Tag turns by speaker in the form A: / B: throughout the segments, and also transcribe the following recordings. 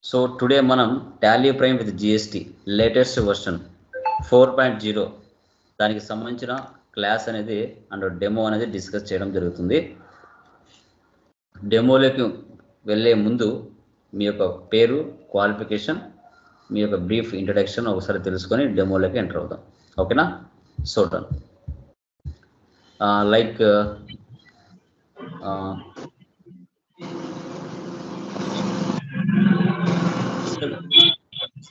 A: So today మనం Tally prime with GST latest version 4.0 దానికి సంబంధించిన క్లాస్ అనేది అండ్ డెమో అనేది డిస్కస్ చేయడం జరుగుతుంది. డెమోలోకి వెళ్ళే ముందు మీ యొక్క పేరు, క్వాలిఫికేషన్, మీ యొక్క బ్రీఫ్ ఇంట్రడక్షన్ ఒకసారి తెలుసుకొని డెమోలోకి ఎంటర్ అవుదాం. ఓకేనా? So done. Like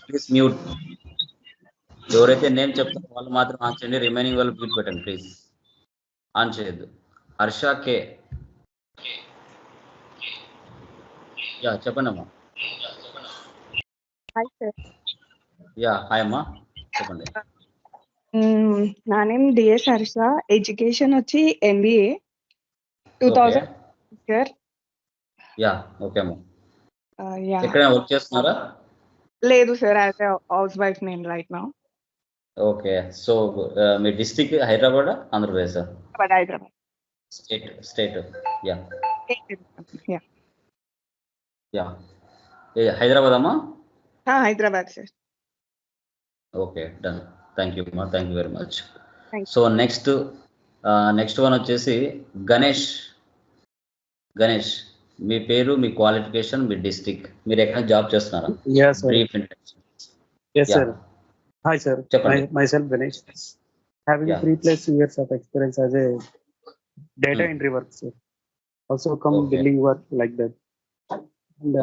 A: please mute. ఎవరైతే నేమ్ చెప్తారో వాళ్ళు మాత్రం ఆన్ చేయండి, రిమైనింగ్ వాళ్ళు మ్యూట్ పెట్టండి ప్లీజ్. ఆన్ చేయొద్దు. హర్ష కే. యా చెప్పండి అమ్మా.
B: Hi sir.
A: యా హాయ్ అమ్మా, చెప్పండి.
B: నా నేమ్ డిఎస్ హర్ష. ఎడ్యుకేషన్ వచ్చి ఎంబీఏ 2000 సార్.
A: యా ఓకే అమ్మా.
B: యా
A: ఎక్కడైనా వర్క్ చేస్తున్నారా?
B: లేదు sir, as a house wife నేను రైట్ నౌ.
A: ఓకే. సో మీ district Hyderabad, Andhra Pradesh?
B: Hyderabad.
A: State. Yeah
B: yeah
A: yeah Hyderabad అమ్మా?
B: Hyderabad sir.
A: Okay done. Thank you అమ్మా, thank you very much.
B: Thank
A: so next one వచ్చేసి గణేష్. మీ పేరు, మీ qualification, మీ district, మీరు ఎక్కడ జాబ్ చేస్తున్నారా?
C: Yes, sir.
A: Brief introduction.
C: Yes,
A: Yeah.
C: sir. Hi, sir.
A: Chapandi.
C: Myself, Ganesh. Having
A: Yeah.
C: 3+ years of experience as a data entry work, sir. Also come
A: Okay.
C: billing work like that. And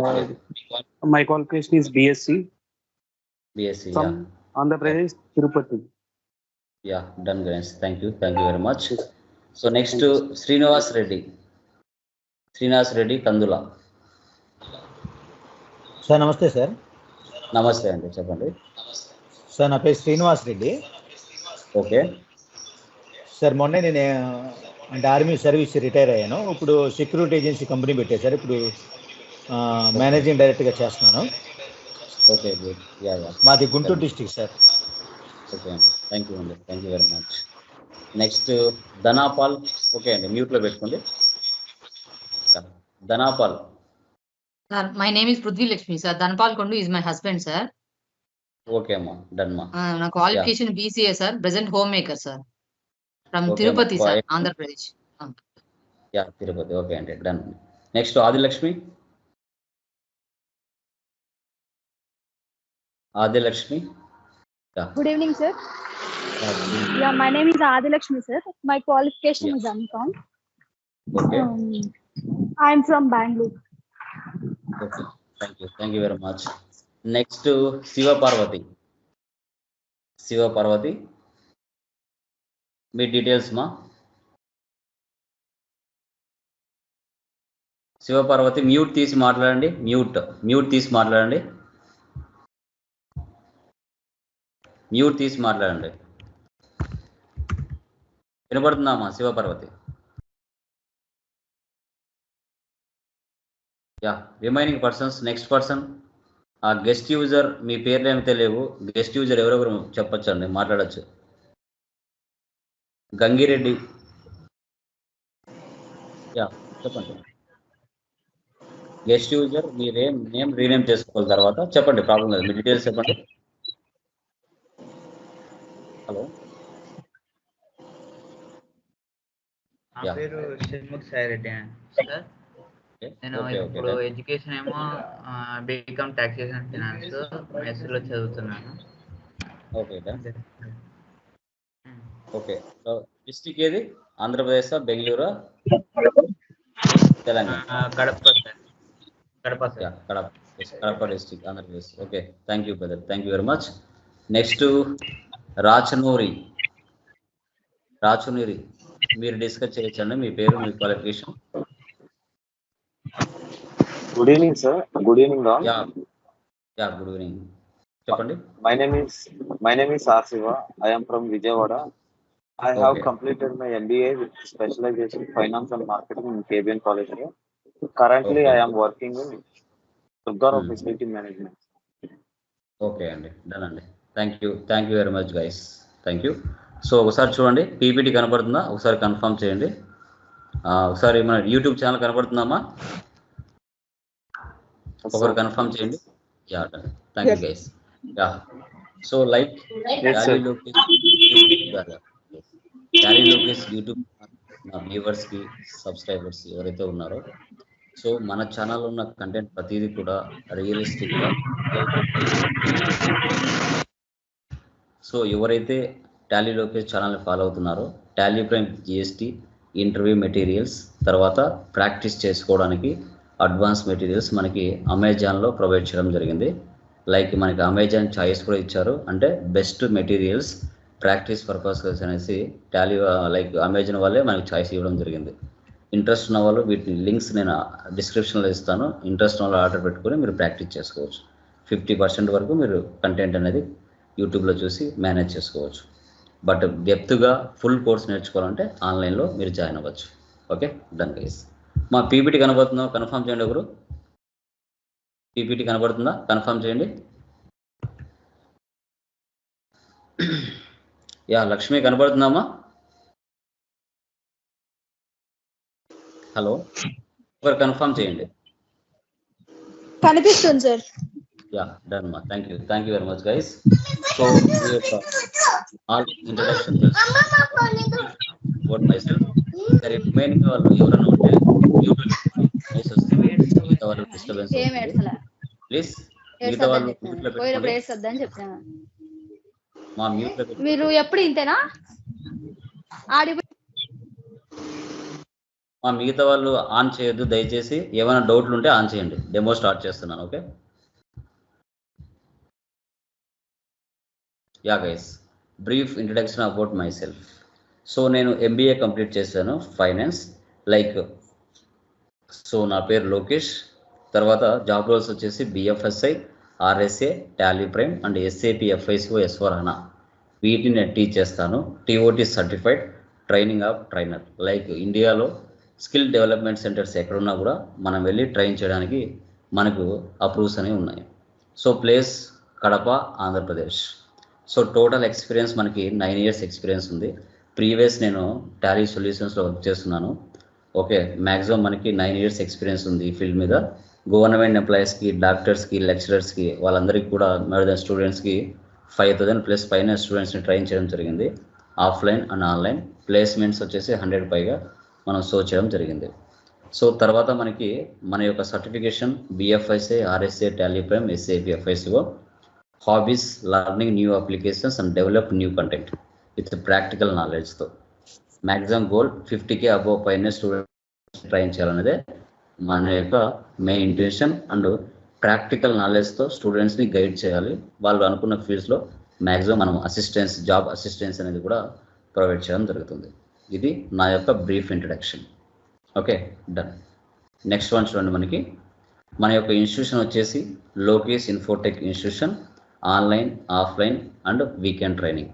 C: my qualification is BSc
A: BSc.
C: from Andhra Pradesh, Tirupati.
A: Yeah, done Ganesh. Thank you very much. So next Srinivas Reddy Kandula.
D: Sir నమస్తే sir.
A: నమస్తే అండి, చెప్పండి.
D: Sir నా పేరు Srinivas Reddy.
A: Okay
D: sir మొన్నే నేను అంటే army service retire అయ్యాను. ఇప్పుడు సెక్యూరిటీ ఏజెన్సీ కంపెనీ పెట్టాను సార్. ఇప్పుడు మేనేజింగ్ డైరెక్టర్గా చేస్తున్నాను.
A: Okay good. యా
D: మాది గుంటూరు డిస్ట్రిక్ట్ సార్.
A: ఓకే అండి, thank you very much. Next Dhanapal. Okay అండి, మ్యూట్లో పెట్టుకోండి. Dhanapal.
E: Sir, my name is Prithvi Lakshmi, sir. Dhanapal Kondu is my husband, sir.
A: Okay అమ్మా, డన్ మా.
E: My qualification BCA, sir. Present homemaker, sir. From
A: Okay,
E: Tirupati,
A: ma.
E: sir. Andhra Pradesh.
A: Yeah Tirupati. Okay అండి, done. Next Adilakshmi.
F: Good evening, sir. Yeah, my name is Adilakshmi, sir. My qualification is MCOM.
A: Okay
F: I'm from Bangalore.
A: Okay, thank you very much. Next Sivaparvathi. మీ details మా. Sivaparvathi mute తీసి మాట్లాడండి. Mute తీసి మాట్లాడండి. వినపడుతుందామా Sivaparvathi? Yeah remaining persons. Next person guest user. మీ పేర్లు ఏమైతే లేవు, గెస్ట్ యూజర్ ఎవరెవరు చెప్పొచ్చు అండి, మాట్లాడచ్చు. గంగిరెడ్డి. యా చెప్పండి. గెస్ట్ యూజర్ మీరు నేమ్ రీనేమ్ చేసుకోవాలి తర్వాత చెప్పండి, ప్రాబ్లం లేదు. మీ డీటెయిల్స్ చెప్పండి. హలో,
G: నా పేరు షణ్ముఖ్ సాయి రెడ్డి సార్. నేను ఇప్పుడు ఎడ్యుకేషన్ ఏమో బీకామ్ టాక్సేషన్ అండ్ ఫినాన్స్ మెస్లో చదువుతున్నాను.
A: ఓకే. సో డిస్ట్రిక్ట్ ఏది? Andhra Pradesh, Bengaluru, Telangana? Kadapa district, Andhra Pradesh. Okay, thank you brother, thank you very much. Next రాచనూరి. మీరు డిస్కస్ చేయొచ్చండి, మీ పేరు, మీ qualification.
H: Good evening, sir. Good evening, all.
A: Yeah, good evening. చెప్పండి.
H: My name is R. Siva. I am from Vijayawada. I have completed my MBA with specialization finance and marketing in KBN College. Currently, I am working in Durgara Facility Management.
A: Okay అండి, done అండి. Thank you very much guys, thank you. So ఒకసారి చూడండి, PPT కనపడుతుందా? ఒకసారి confirm చేయండి. ఒకసారి మన YouTube channel కనపడుతుందమ్మా? ఒకరు కన్ఫర్మ్ చేయండి. Yeah, done. Thank you,
B: Yes.
A: guys. Yeah. So, like,
H: Yes, sir.
A: Tally Lokesh YouTube, Tally Lokesh YouTube నా వ్యూవర్స్ కి సబ్స్క్రైబర్స్ ఎవరైతే ఉన్నారో, సో మన ఛానల్ ఉన్న కంటెంట్ ప్రతిదీ కూడా రియలిస్టిక్ గా సో ఎవరైతే టాలీ లోకేష్ ఛానల్ని ఫాలో అవుతున్నారో, Tally prime GST interview materials, తర్వాత ప్రాక్టీస్ చేసుకోవడానికి అడ్వాన్స్ మెటీరియల్స్ మనకి అమెజాన్లో ప్రొవైడ్ చేయడం జరిగింది. లైక్ మనకి అమెజాన్ చాయిస్ కూడా ఇచ్చారు, అంటే బెస్ట్ మెటీరియల్స్ ప్రాక్టీస్ పర్పస్ అనేసి టాలీ లైక్ అమెజాన్ వాళ్ళే మనకి చాయిస్ ఇవ్వడం జరిగింది. ఇంట్రెస్ట్ ఉన్న వాళ్ళు వీటిని లింక్స్ నేను డిస్క్రిప్షన్లో ఇస్తాను. ఇంట్రెస్ట్ ఉన్న వాళ్ళు ఆర్డర్ పెట్టుకొని మీరు ప్రాక్టీస్ చేసుకోవచ్చు. 50% వరకు మీరు కంటెంట్ అనేది యూట్యూబ్లో చూసి మేనేజ్ చేసుకోవచ్చు. బట్ డెప్త్గా ఫుల్ కోర్స్ నేర్చుకోవాలంటే ఆన్లైన్లో మీరు జాయిన్ అవ్వచ్చు. Okay, done guys. మా పీపీటీ కనబడుతుందో కన్ఫర్మ్ చేయండి. ఒకరు పీపీటీ కనబడుతుందా కన్ఫర్మ్ చేయండి. యా, లక్ష్మి కనబడుతుందమ్మా? హలో, ఒకరు కన్ఫర్మ్ చేయండి.
F: కనిపిస్తుంది సార్.
A: యా, డన్ మా. Thank you very much guys. So ఈ యొక్క all introduction about my self. Remaining వాళ్ళు ఎవరైనా ఉంటే యూట్యూబ్ మిగతా వాళ్ళు డిస్టర్బెన్స్ ప్లీజ్, మిగతా వాళ్ళు మ్యూట్లో పెట్టుకోండి. మా మ్యూట్లో
F: మీరు ఎప్పుడు ఇంతేనా?
A: మా మిగతా వాళ్ళు ఆన్ చేయొద్దు దయచేసి. ఏమైనా డౌట్లు ఉంటే ఆన్ చేయండి. డెమో స్టార్ట్ చేస్తున్నాను. Okay, yeah guys, brief introduction about myself. So నేను ఎంబీఏ కంప్లీట్ చేశాను ఫైనాన్స్. లైక్ సో నా పేరు లోకేష్. తర్వాత జాబ్ రోల్స్ వచ్చేసి BFSI, RSA, Tally Prime and SAP, FICO, ఎస్వరానా వీటిని నేను టీచ్ చేస్తాను. TOT certified training of trainer. Like ఇండియాలో స్కిల్ డెవలప్మెంట్ సెంటర్స్ ఎక్కడున్నా కూడా మనం వెళ్ళి ట్రైన్ చేయడానికి మనకు అప్రూవ్స్ అనేవి ఉన్నాయి. So place Kadapa, Andhra Pradesh. So total experience మనకి 9 years ఎక్స్పీరియన్స్ ఉంది. ప్రీవియస్ నేను టాలీ సొల్యూషన్స్లో వర్క్ చేస్తున్నాను. ఓకే, మ్యాక్సిమం మనకి 9 years ఎక్స్పీరియన్స్ ఉంది ఈ ఫీల్డ్ మీద. గవర్నమెంట్ ఎంప్లాయీస్కి, డాక్టర్స్కి, లెక్చరర్స్కి వాళ్ళందరికీ కూడా మోర్ దెన్ స్టూడెంట్స్కి 5,000+ పైన స్టూడెంట్స్ని ట్రైన్ చేయడం జరిగింది. ఆఫ్లైన్ అండ్ ఆన్లైన్ ప్లేస్మెంట్స్ వచ్చేసి 100 పైగా మనం షో చేయడం జరిగింది. సో తర్వాత మనకి మన యొక్క certification BFICI, RSA, Tally Prime, SAP, FICO. Hobbies learning new applications and develop new content with practical నాలెడ్జ్తో. మ్యాక్సిమం గోల్ 50K అబోవ్ పైన స్టూడెంట్స్ ట్రైన్ చేయాలనేదే మన యొక్క మెయిన్ ఇంటెన్షన్. అండ్ ప్రాక్టికల్ నాలెడ్జ్తో స్టూడెంట్స్ని గైడ్ చేయాలి. వాళ్ళు అనుకున్న ఫీల్డ్స్లో మ్యాక్సిమం మనం అసిస్టెన్స్, జాబ్ అసిస్టెన్స్ అనేది కూడా ప్రొవైడ్ చేయడం జరుగుతుంది. ఇది నా యొక్క brief introduction. Okay, done. Next one చూడండి. మనకి మన యొక్క ఇన్స్టిట్యూషన్ వచ్చేసి Lokesh Infotech institution. Online, offline and weekend training.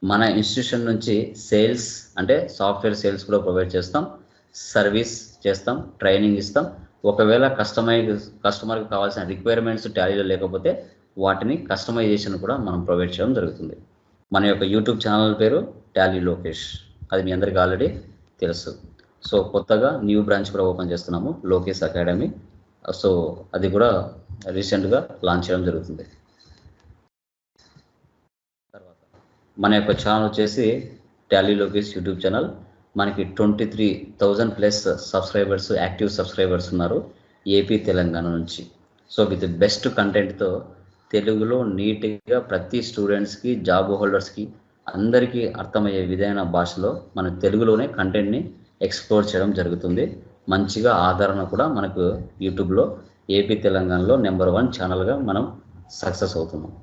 A: మన ఇన్స్టిట్యూషన్ నుంచి సేల్స్ అంటే సాఫ్ట్వేర్ సేల్స్ కూడా ప్రొవైడ్ చేస్తాం, సర్వీస్ చేస్తాం, ట్రైనింగ్ ఇస్తాం. ఒకవేళ కస్టమర్కి కావాల్సిన రిక్వైర్మెంట్స్ టాలీలో లేకపోతే వాటిని కస్టమైజేషన్ కూడా మనం ప్రొవైడ్ చేయడం జరుగుతుంది. మన యొక్క యూట్యూబ్ ఛానల్ పేరు టాలీ లోకేష్, అది మీ అందరికీ ఆల్రెడీ తెలుసు. సో కొత్తగా న్యూ బ్రాంచ్ కూడా ఓపెన్ చేస్తున్నాము, లోకేష్ అకాడమీ. సో అది కూడా రీసెంట్గా లాంచ్ చేయడం జరుగుతుంది. తర్వాత మన యొక్క ఛానల్ వచ్చేసి టాలీ లోకేష్ యూట్యూబ్ ఛానల్. మనకి 23,000+ సబ్స్క్రైబర్స్, యాక్టివ్ సబ్స్క్రైబర్స్ ఉన్నారు ఏపీ, తెలంగాణ నుంచి. సో విత్ బెస్ట్ కంటెంట్తో తెలుగులో నీట్గా ప్రతి స్టూడెంట్స్కి, జాబ్ హోల్డర్స్కి అందరికీ అర్థమయ్యే విధమైన భాషలో మన తెలుగులోనే కంటెంట్ని ఎక్స్ప్లోర్ చేయడం జరుగుతుంది. మంచిగా ఆదరణ కూడా మనకు యూట్యూబ్లో ఏపీ, తెలంగాణలో నెంబర్ 1 ఛానల్గా మనం సక్సెస్ అవుతున్నాం.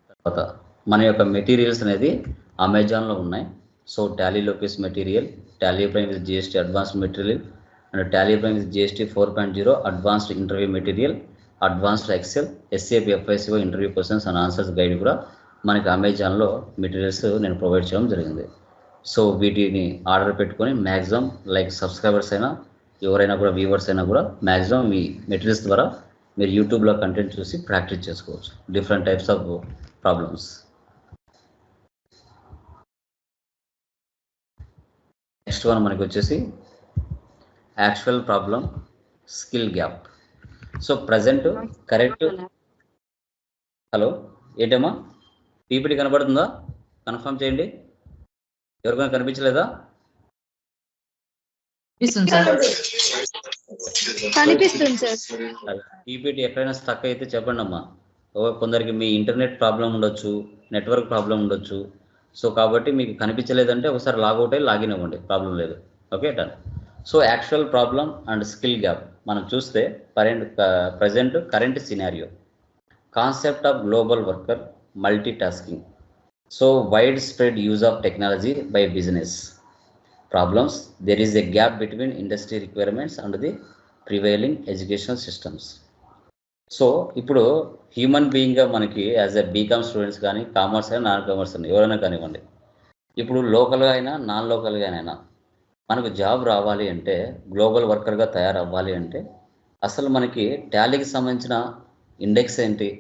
A: తర్వాత మన యొక్క మెటీరియల్స్ అనేది అమెజాన్లో ఉన్నాయి. So Tally Lokesh material, Tally prime with GST advanced material and Tally prime with GST 4.0 advanced interview material, advanced Excel, SAP, FICO interview questions and answers guide కూడా మనకి అమెజాన్లో మెటీరియల్స్ నేను ప్రొవైడ్ చేయడం జరిగింది. సో వీటిని ఆర్డర్ పెట్టుకొని మ్యాక్సిమం లైక్ సబ్స్క్రైబర్స్ అయినా ఎవరైనా కూడా వ్యూవర్స్ అయినా కూడా మ్యాక్సిమం మీ మెటీరియల్స్ ద్వారా మీరు యూట్యూబ్లో కంటెంట్ చూసి ప్రాక్టీస్ చేసుకోవచ్చు different types of problems. Next one మనకి వచ్చేసి actual problem, skill gap. So present correct. Hello ఏంటమ్మా, పీపీటీ కనబడుతుందా? కన్ఫర్మ్ చేయండి. ఎవరికైనా కనిపించలేదా?
F: కనిపిస్తుంది సార్.
A: పీపీటీ ఎక్కడైనా స్టక్ అయితే చెప్పండి అమ్మా. కొందరికి మీ ఇంటర్నెట్ ప్రాబ్లం ఉండొచ్చు, నెట్వర్క్ ప్రాబ్లం ఉండొచ్చు. సో కాబట్టి మీకు కనిపించలేదంటే ఒకసారి లాగౌట్ అయ్యి లాగిన్ అవ్వండి, ప్రాబ్లం లేదు. Okay done. So actual problem and skill gap మనం చూస్తే present current scenario, concept of global worker, multi tasking. So wide spread use of technology by business. Problems, there is a gap between industry requirements and the prevailing educational systems. So ఇప్పుడు human బీయింగ్గా మనకి as a BCom students కానీ, commerce అయినా non commerce అయినా ఎవరైనా కానివ్వండి, ఇప్పుడు లోకల్గా అయినా నాన్ లోకల్గా అయినా మనకు జాబ్ రావాలి అంటే, గ్లోబల్ వర్కర్గా తయారవ్వాలి అంటే అసలు మనకి టాలీకి సంబంధించిన ఇండెక్స్ ఏంటి?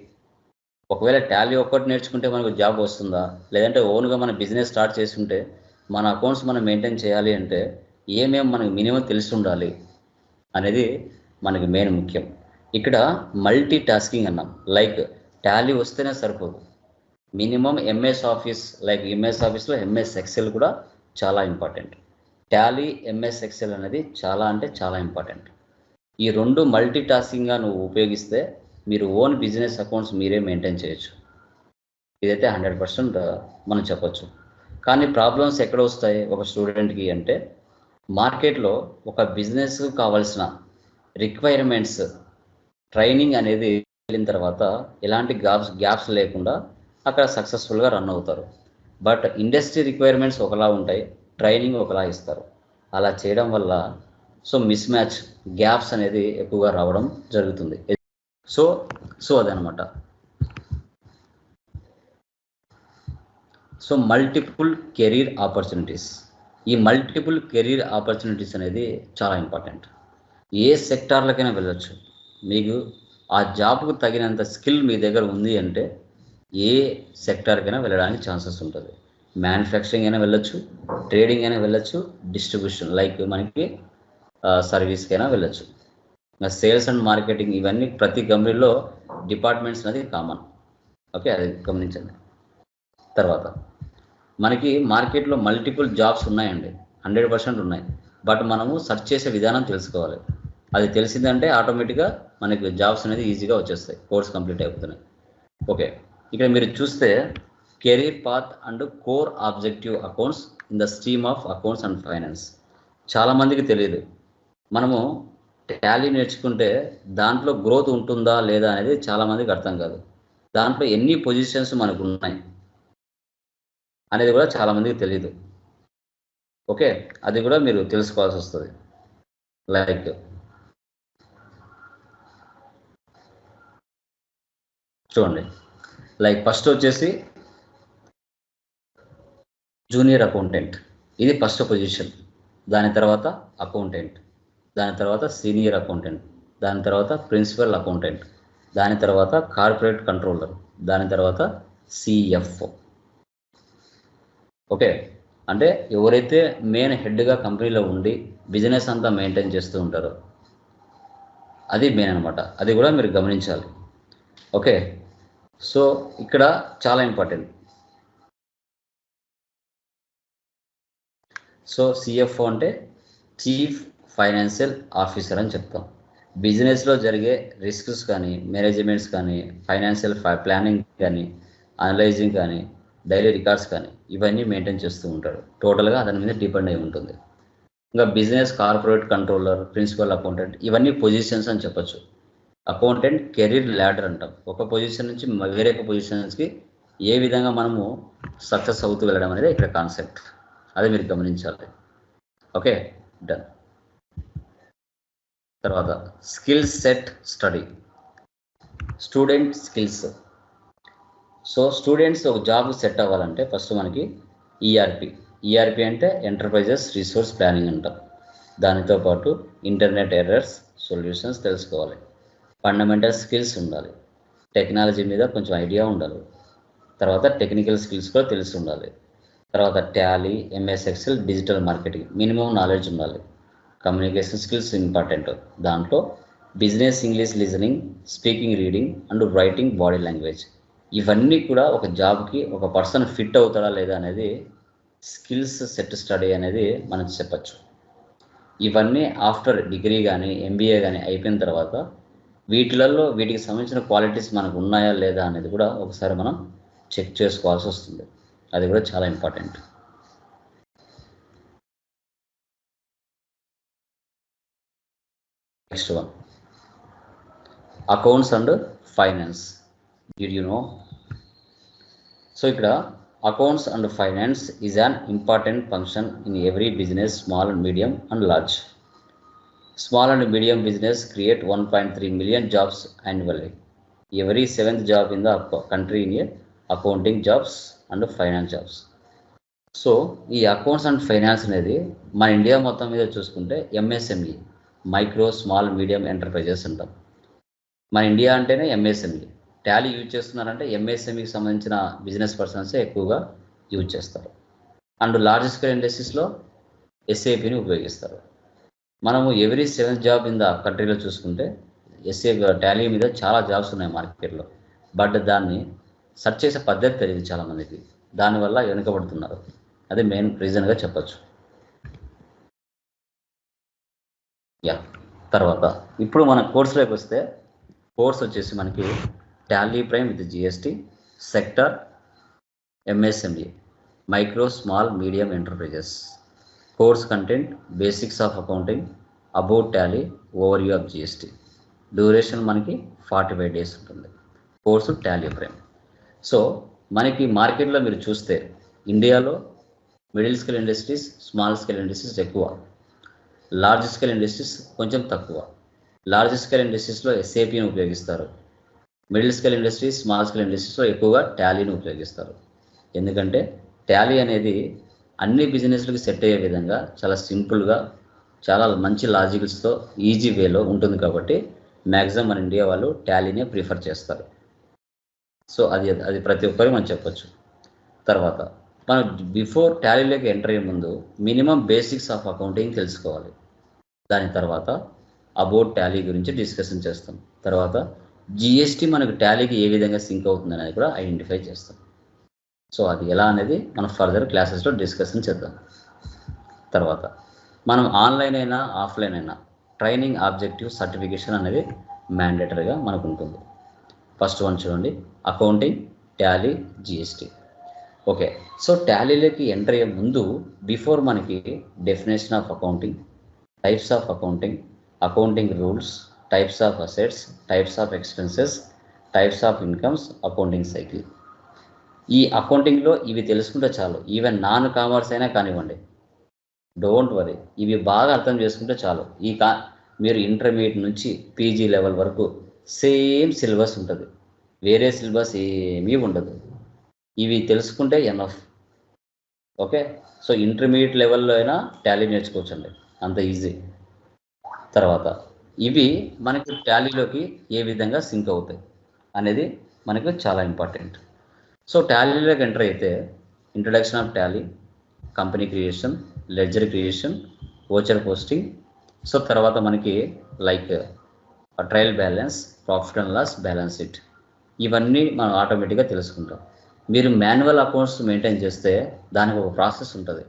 A: ఒకవేళ టాలీ ఒక్కటి నేర్చుకుంటే మనకు జాబ్ వస్తుందా? లేదంటే ఓన్గా మన బిజినెస్ స్టార్ట్ చేసుకుంటే మన అకౌంట్స్ మనం మెయింటైన్ చేయాలి అంటే ఏమేమి మనకు మినిమం తెలిసి ఉండాలి అనేది మనకి మెయిన్ ముఖ్యం. ఇక్కడ మల్టీ టాస్కింగ్ అన్నాం. లైక్ టాలీ వస్తేనే సరిపోదు, minimum MS office, like MS ఆఫీస్లో ఎంఎస్ ఎక్సెల్ కూడా చాలా ఇంపార్టెంట్. టాలీ, ఎంఎస్ ఎక్సెల్ అనేది చాలా అంటే చాలా ఇంపార్టెంట్. ఈ రెండు మల్టీ టాస్కింగ్గా నువ్వు ఉపయోగిస్తే మీరు ఓన్ బిజినెస్ అకౌంట్స్ మీరే మెయింటైన్ చేయొచ్చు. ఇదైతే 100% మనం చెప్పొచ్చు. కానీ ప్రాబ్లమ్స్ ఎక్కడ వస్తాయి ఒక స్టూడెంట్కి అంటే, మార్కెట్లో ఒక బిజినెస్ కావాల్సిన రిక్వైర్మెంట్స్, ట్రైనింగ్ అనేది వెళ్ళిన తర్వాత ఎలాంటి గ్యాప్స్ లేకుండా అక్కడ సక్సెస్ఫుల్గా రన్ అవుతారు. బట్ ఇండస్ట్రీ రిక్వైర్మెంట్స్ ఒకలా ఉంటాయి, ట్రైనింగ్ ఒకలా ఇస్తారు. అలా చేయడం వల్ల మిస్ మ్యాచ్, గ్యాప్స్ అనేది ఎక్కువగా రావడం జరుగుతుంది. సో అదనమాట. సో మల్టిపుల్ కెరీర్ ఆపర్చునిటీస్, ఈ మల్టిపుల్ కెరీర్ ఆపర్చునిటీస్ అనేది చాలా ఇంపార్టెంట్. ఏ సెక్టార్లకైనా వెళ్ళొచ్చు. మీకు ఆ జాబ్కు తగినంత స్కిల్ మీ దగ్గర ఉంది అంటే ఏ సెక్టార్కైనా వెళ్ళడానికి ఛాన్సెస్ ఉంటుంది. మ్యానుఫ్యాక్చరింగ్ అయినా వెళ్ళొచ్చు, ట్రేడింగ్ అయినా వెళ్ళొచ్చు, డిస్ట్రిబ్యూషన్ లైక్ మనకి సర్వీస్కి అయినా వెళ్ళొచ్చు. సేల్స్ అండ్ మార్కెటింగ్, ఇవన్నీ ప్రతి కంపెనీలో డిపార్ట్మెంట్స్ అనేది కామన్. ఓకే, అది గమనించండి. తర్వాత మనకి మార్కెట్లో మల్టిపుల్ జాబ్స్ ఉన్నాయండి, 100% ఉన్నాయి. బట్ మనము సెర్చ్ చేసే విధానం తెలుసుకోవాలి. అది తెలిసిందంటే ఆటోమేటిక్గా మనకి జాబ్స్ అనేది ఈజీగా వచ్చేస్తాయి, కోర్స్ కంప్లీట్ అయిపోతున్నాయి. ఓకే, ఇక్కడ మీరు చూస్తే career path and core objective accounts in the stream of accounts and finance. చాలామందికి తెలియదు. మనము టాలీ నేర్చుకుంటే దాంట్లో గ్రోత్ ఉంటుందా లేదా అనేది చాలామందికి అర్థం కాదు. దాంట్లో ఎన్ని పొజిషన్స్ మనకు ఉన్నాయి అనేది కూడా చాలామందికి తెలియదు. ఓకే, అది కూడా మీరు తెలుసుకోవాల్సి వస్తుంది. లైక్ చూడండి, లైక్ ఫస్ట్ వచ్చేసి జూనియర్ అకౌంటెంట్, ఇది ఫస్ట్ పొజిషన్. దాని తర్వాత అకౌంటెంట్, దాని తర్వాత సీనియర్ అకౌంటెంట్, దాని తర్వాత ప్రిన్సిపల్ అకౌంటెంట్, దాని తర్వాత కార్పొరేట్ కంట్రోలర్, దాని తర్వాత సిఎఫ్ఓ. ఓకే, అంటే ఎవరైతే మెయిన్ హెడ్గా కంపెనీలో ఉండి బిజినెస్ అంతా మెయింటైన్ చేస్తూ ఉంటారో అది మెయిన్ అనమాట. అది కూడా మీరు గమనించాలి. ఓకే, సో ఇక్కడ చాలా ఇంపార్టెంట్. సో సిఎఫ్ఓ అంటే చీఫ్ ఫైనాన్షియల్ ఆఫీసర్ అని చెప్తాం. బిజినెస్లో జరిగే రిస్క్స్ కానీ, మేనేజ్మెంట్స్ కానీ, ఫైనాన్షియల్ ప్లానింగ్ కానీ, అనలైజింగ్ కానీ, డైలీ రికార్డ్స్ కానీ ఇవన్నీ మెయింటైన్ చేస్తూ ఉంటాడు. టోటల్గా దాని మీద డిపెండ్ అయి ఉంటుంది. ఇంకా business corporate controller, principal accountant, ఇవన్నీ పొజిషన్స్ అని చెప్పచ్చు. అకౌంటెంట్ కెరీర్ ల్యాడర్ అంటాం. ఒక పొజిషన్ నుంచి వేరే ఒక పొజిషన్స్కి ఏ విధంగా మనము సక్సెస్ అవుతూ వెళ్ళడం అనేది ఇక్కడ కాన్సెప్ట్. అది మీరు గమనించాలి. Okay, done. తర్వాత skill set study, student skills. So students ఒక జాబ్ సెట్ అవ్వాలంటే ఫస్ట్ మనకి ఈఆర్పి అంటే ఎంటర్ప్రైజెస్ రిసోర్స్ ప్లానింగ్ అంటాం. దానితో పాటు ఇంటర్నెట్ ఎర్రర్స్ సొల్యూషన్స్ తెలుసుకోవాలి. ఫండమెంటల్ స్కిల్స్ ఉండాలి. టెక్నాలజీ మీద కొంచెం ఐడియా ఉండాలి. తర్వాత టెక్నికల్ స్కిల్స్ కూడా తెలిసి ఉండాలి. తర్వాత Tally, MS Excel, digital marketing minimum knowledge ఉండాలి. Communication skills important. దాంట్లో business English listening, speaking, reading and writing, body language. ఇవన్నీ కూడా ఒక జాబ్కి ఒక పర్సన్ ఫిట్ అవుతాడా లేదా అనేది స్కిల్స్ సెట్ స్టడీ అనేది మనం చెప్పచ్చు. ఇవన్నీ ఆఫ్టర్ డిగ్రీ కానీ ఎంబీఏ కానీ అయిపోయిన తర్వాత వీటికి సంబంధించిన క్వాలిటీస్ మనకు ఉన్నాయా లేదా అనేది కూడా ఒకసారి మనం చెక్ చేసుకోవాల్సి వస్తుంది. అది కూడా చాలా important. Next one, accounts and finance. Did you know? So ఇక్కడ accounts and finance is an important function in every business, small and medium and large. Small and medium business create 1.3 million jobs annually. Every 7th job in the country in accounting jobs and finance jobs. So ఈ accounts and finance అనేది మన India మొత్తం మీద చూసుకుంటే MSME, micro small medium enterprises అంటాం. మన India అంటేనే MSME. Tally use చేస్తున్నారంటే ఎంఎస్ఎంఈకి సంబంధించిన బిజినెస్ పర్సన్సే ఎక్కువగా యూజ్ చేస్తారు. అండ్ లార్జ్ స్కేల్ ఇండస్ట్రీస్లో ఎస్ఏపిని ఉపయోగిస్తారు. మనము every 7th job in the కంట్రీలో చూసుకుంటే టాలీ మీద చాలా జాబ్స్ ఉన్నాయి మార్కెట్లో. బట్ దాన్ని సెర్చ్ చేసే పద్ధతి తెలియదు చాలామందికి. దానివల్ల వెనుకబడుతున్నారు. అదే మెయిన్ రీజన్గా చెప్పచ్చు. తర్వాత ఇప్పుడు మన కోర్సులోకి వస్తే, కోర్స్ వచ్చేసి మనకి Tally prime with GST, sector, MSME, micro small medium enterprises. Course content basics of accounting, about Tally, over view of GST. Duration మనకి 45 days ఉంటుంది కోర్సు టాలీ ప్రైమ్. సో మనకి మార్కెట్లో మీరు చూస్తే ఇండియాలో middle scale industries, small scale industries ఎక్కువ, large scale industries కొంచెం తక్కువ. లార్జ్ స్కేల్ ఇండస్ట్రీస్లో ఎస్ఏపిని ఉపయోగిస్తారు. Middle scale industries, small scale ఇండస్ట్రీస్లో ఎక్కువగా టాలీని ఉపయోగిస్తారు. ఎందుకంటే టాలీ అనేది అన్ని బిజినెస్లకు సెట్ అయ్యే విధంగా చాలా సింపుల్గా, చాలా మంచి లాజికల్స్తో, ఈజీ వేలో ఉంటుంది కాబట్టి మ్యాక్సిమం మన ఇండియా వాళ్ళు టాలీనే ప్రిఫర్ చేస్తారు. సో అది ప్రతి ఒక్కరికి మనం చెప్పచ్చు. తర్వాత మనం బిఫోర్ టాలీలోకి ఎంటర్ అయ్యే ముందు మినిమం బేసిక్స్ ఆఫ్ అకౌంటింగ్ తెలుసుకోవాలి. దాని తర్వాత అబౌట్ టాలీ గురించి డిస్కషన్ చేస్తాం. తర్వాత జిఎస్టీ మనకు టాలీకి ఏ విధంగా సింక్ అవుతుంది అనేది కూడా ఐడెంటిఫై చేస్తాం. సో అది ఎలా అనేది మనం ఫర్దర్ క్లాసెస్లో డిస్కషన్ చేద్దాం. తర్వాత మనం ఆన్లైన్ అయినా ఆఫ్లైన్ అయినా ట్రైనింగ్ ఆబ్జెక్టివ్ సర్టిఫికేషన్ అనేది మ్యాండేటరీగా మనకు ఉంటుంది. ఫస్ట్ వన్ చూడండి, accounting, Tally, GST. Okay, so టాలీలోకి ఎంటర్ అయ్యే ముందు బిఫోర్ మనకి definition of accounting, types of accounting, accounting rules, types of assets, types of expenses, types of incomes, accounting cycle. ఈ అకౌంటింగ్లో ఇవి తెలుసుకుంటే చాలు. ఈవెన్ నాన్ కామర్స్ అయినా కానివ్వండి, డోంట్ వరీ, ఇవి బాగా అర్థం చేసుకుంటే చాలు. మీరు ఇంటర్మీడియట్ నుంచి పీజీ లెవెల్ వరకు సేమ్ సిలబస్ ఉంటుంది. వేరే సిలబస్ ఏమీ ఉండదు. ఇవి తెలుసుకుంటే ఎనఫ్. ఓకే, సో ఇంటర్మీడియట్ లెవెల్లో అయినా టాలీ నేర్చుకోవచ్చండి, అంత ఈజీ. తర్వాత ఇవి మనకి టాలీలోకి ఏ విధంగా సింక్ అవుతాయి అనేది మనకు చాలా ఇంపార్టెంట్. సో టాలీలోకి ఎంటర్ అయితే introduction of Tally, company creation, ledger creation, voucher posting. So తర్వాత మనకి like trial balance, profit and loss, balance sheet. ఇవన్నీ మనం ఆటోమేటిక్గా తెలుసుకుంటాం. మీరు మాన్యువల్ అకౌంట్స్ మెయింటైన్ చేస్తే దానికి ఒక ప్రాసెస్ ఉంటుంది.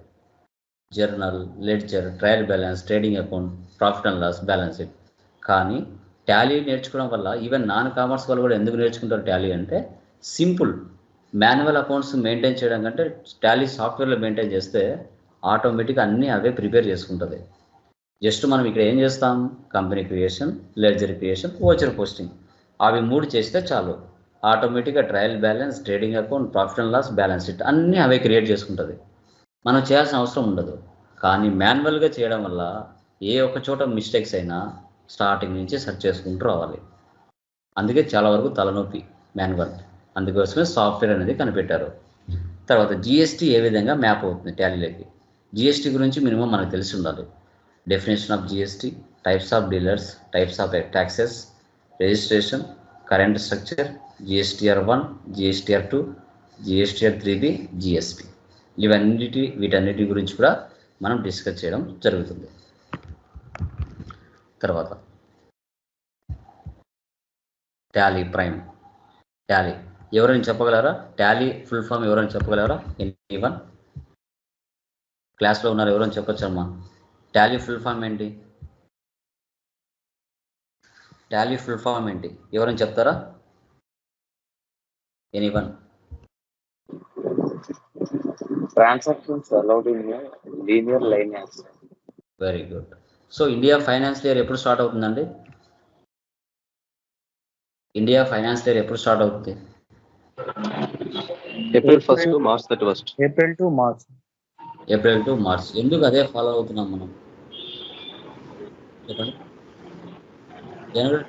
A: Journal, ledger, trial balance, trading account, profit and loss, balance sheet. కానీ టాలీ నేర్చుకోవడం వల్ల ఈవెన్ నాన్ కామర్స్ వాళ్ళు కూడా ఎందుకు నేర్చుకుంటారు టాలీ అంటే సింపుల్. మాన్యువల్ అకౌంట్స్ మెయింటైన్ చేయడం కంటే టాలీ సాఫ్ట్వేర్లో మెయింటైన్ చేస్తే ఆటోమేటిక్గా అన్నీ అవే ప్రిపేర్ చేసుకుంటుంది. జస్ట్ మనం ఇక్కడ ఏం చేస్తాం, company creation, ledger creation, voucher posting, అవి 3 చేస్తే చాలు. ఆటోమేటిక్గా trial balance, trading account, profit and loss, balance sheet అన్నీ అవే క్రియేట్ చేసుకుంటుంది. మనం చేయాల్సిన అవసరం ఉండదు. కానీ మాన్యువల్గా చేయడం వల్ల ఏ ఒక్క చోట మిస్టేక్స్ అయినా స్టార్టింగ్ నుంచి సెర్చ్ చేసుకుంటూ రావాలి. అందుకే చాలా వరకు తలనొప్పి మాన్యువల్. అందుకోసమే సాఫ్ట్వేర్ అనేది కనిపెట్టారు. తర్వాత జిఎస్టీ ఏ విధంగా మ్యాప్ అవుతుంది టాలీలోకి. జిఎస్టీ గురించి మినిమం మనకు తెలిసి ఉండాలి. Definition of GST, types of dealers, types of taxes, registration, current structure, GSTR 1, GSTR 2, GSTR 3B, GSP. వీటన్నిటి గురించి కూడా మనం డిస్కస్ చేయడం జరుగుతుంది. తర్వాత టాలీ ప్రైమ్ టాలీ ఎవరైనా చెప్పగలరా? టాలీ ఫుల్ ఫామ్ ఎవరైనా చెప్పగలరా? ఎనీవన్ క్లాస్లో ఉన్నారు, ఎవరైనా చెప్పొచ్చమ్మా? టాలీ ఫుల్ ఫామ్ ఏంటి? టాలీ ఫుల్ ఫామ్ ఏంటి? ఎవరైనా చెప్తారా? Anyone?
H: Transactions allowed in linear line access.
A: Very good. So India finance year ఎప్పుడు స్టార్ట్ అవుతుందండి? ఇండియా ఫైనాన్స్ ఇయర్ ఎప్పుడు స్టార్ట్ అవుతుంది?
I: April 1st to March 31st.
C: April to March.
A: April to March. ఎందుకు అదే follow అవుతున్నాం మనం? చెప్పండి. జనవరి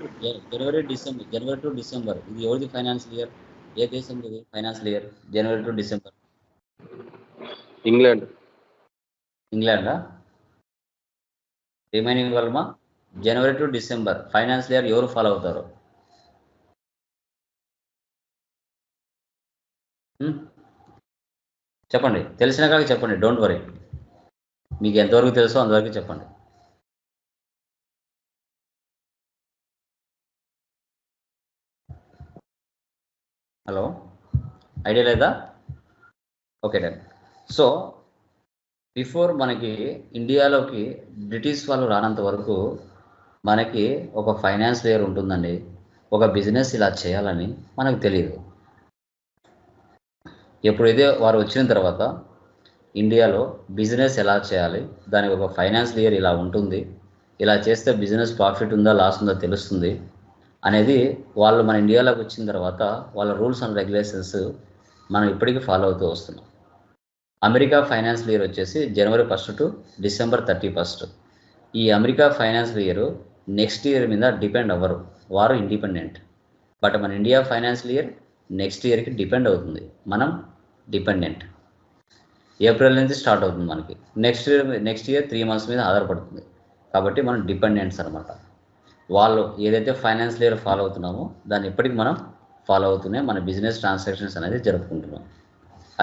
A: టు డిసెంబర్ ఇది ఎవరిది ఫైనాన్షియల్ ఇయర్? ఏ దేశం ఇది financial year? January to December.
I: England.
A: ఇంగ్లాండా? రిమైనింగ్ వాళ్ళమా? January to December financial year ఎవరు ఫాలో అవుతారు? చెప్పండి, తెలిసిన కాక చెప్పండి, డోంట్ వరీ. మీకు ఎంతవరకు తెలుసో అంతవరకు చెప్పండి. హలో, ఐడియా లేదా? Okay done. సో బిఫోర్ మనకి ఇండియాలోకి బ్రిటిష్ వాళ్ళు రానంత వరకు మనకి ఒక ఫైనాన్స్ లేయర్ ఉంటుందండి. ఒక బిజినెస్ ఇలా చేయాలని మనకు తెలియదు. ఎప్పుడైతే వారు వచ్చిన తర్వాత ఇండియాలో బిజినెస్ ఎలా చేయాలి, దానికి ఒక ఫైనాన్స్ లేయర్ ఇలా ఉంటుంది, ఇలా చేస్తే బిజినెస్ ప్రాఫిట్ ఉందా లాస్ ఉందా తెలుస్తుంది అనేది వాళ్ళు మన ఇండియాలోకి వచ్చిన తర్వాత వాళ్ళ రూల్స్ అండ్ రెగ్యులేషన్స్ మనం ఇప్పటికీ ఫాలో అవుతూ వస్తున్నాం. అమెరికా ఫైనాన్స్ ఇయర్ వచ్చేసి జనవరి 1 టు డిసెంబర్ 31. ఈ America finance year next year మీద డిపెండ్ అవ్వరు, వారు ఇండిపెండెంట్. బట్ మన ఇండియా ఫైనాన్స్ ఇయర్ నెక్స్ట్ ఇయర్కి డిపెండ్ అవుతుంది, మనం డిపెండెంట్. ఏప్రిల్ నుంచి స్టార్ట్ అవుతుంది మనకి. నెక్స్ట్ ఇయర్ 3 months మీద ఆధారపడుతుంది. కాబట్టి మనం డిపెండెంట్స్ అనమాట. వాళ్ళు ఏదైతే ఫైనాన్స్ ఇయర్ ఫాలో అవుతున్నామో దాన్ని ఇప్పటికి మనం ఫాలో అవుతూనే మన బిజినెస్ ట్రాన్సాక్షన్స్ అనేది జరుపుకుంటున్నాం.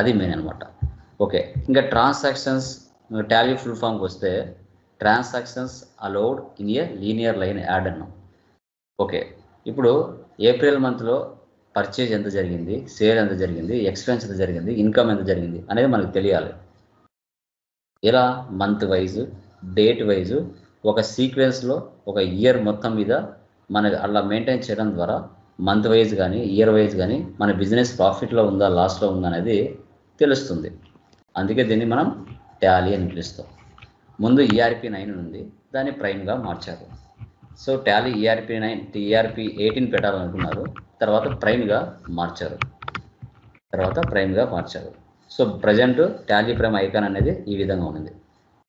A: అది మెయిన్ అనమాట. ఓకే, ఇంకా ట్రాన్సాక్షన్స్ టాలీ ఫుల్ ఫామ్కి వస్తే transactions allowed in a linear line add అన్నాం. ఓకే, ఇప్పుడు ఏప్రిల్ మంత్లో పర్చేజ్ ఎంత జరిగింది, సేల్ ఎంత జరిగింది, ఎక్స్పెన్స్ ఎంత జరిగింది, ఇన్కమ్ ఎంత జరిగింది అనేది మనకు తెలియాలి. ఇలా మంత్ వైజ్, డేట్ వైజ్ ఒక సీక్వెన్స్లో ఒక ఇయర్ మొత్తం మీద మన అలా మెయింటైన్ చేయడం ద్వారా మంత్ వైజ్ కానీ ఇయర్ వైజ్ కానీ మన బిజినెస్ ప్రాఫిట్లో ఉందా లాస్లో ఉందా అనేది తెలుస్తుంది. అందుకే దీన్ని మనం టాలీ అని పిలుస్తాం. ముందు ERP 9 ఉంది, దాన్ని ప్రైమ్గా మార్చారు. సో టాలీ ERP 18 పెట్టాలనుకున్నారు, తర్వాత ప్రైమ్గా మార్చారు. So present Tally prime icon అనేది ఈ విధంగా ఉంది.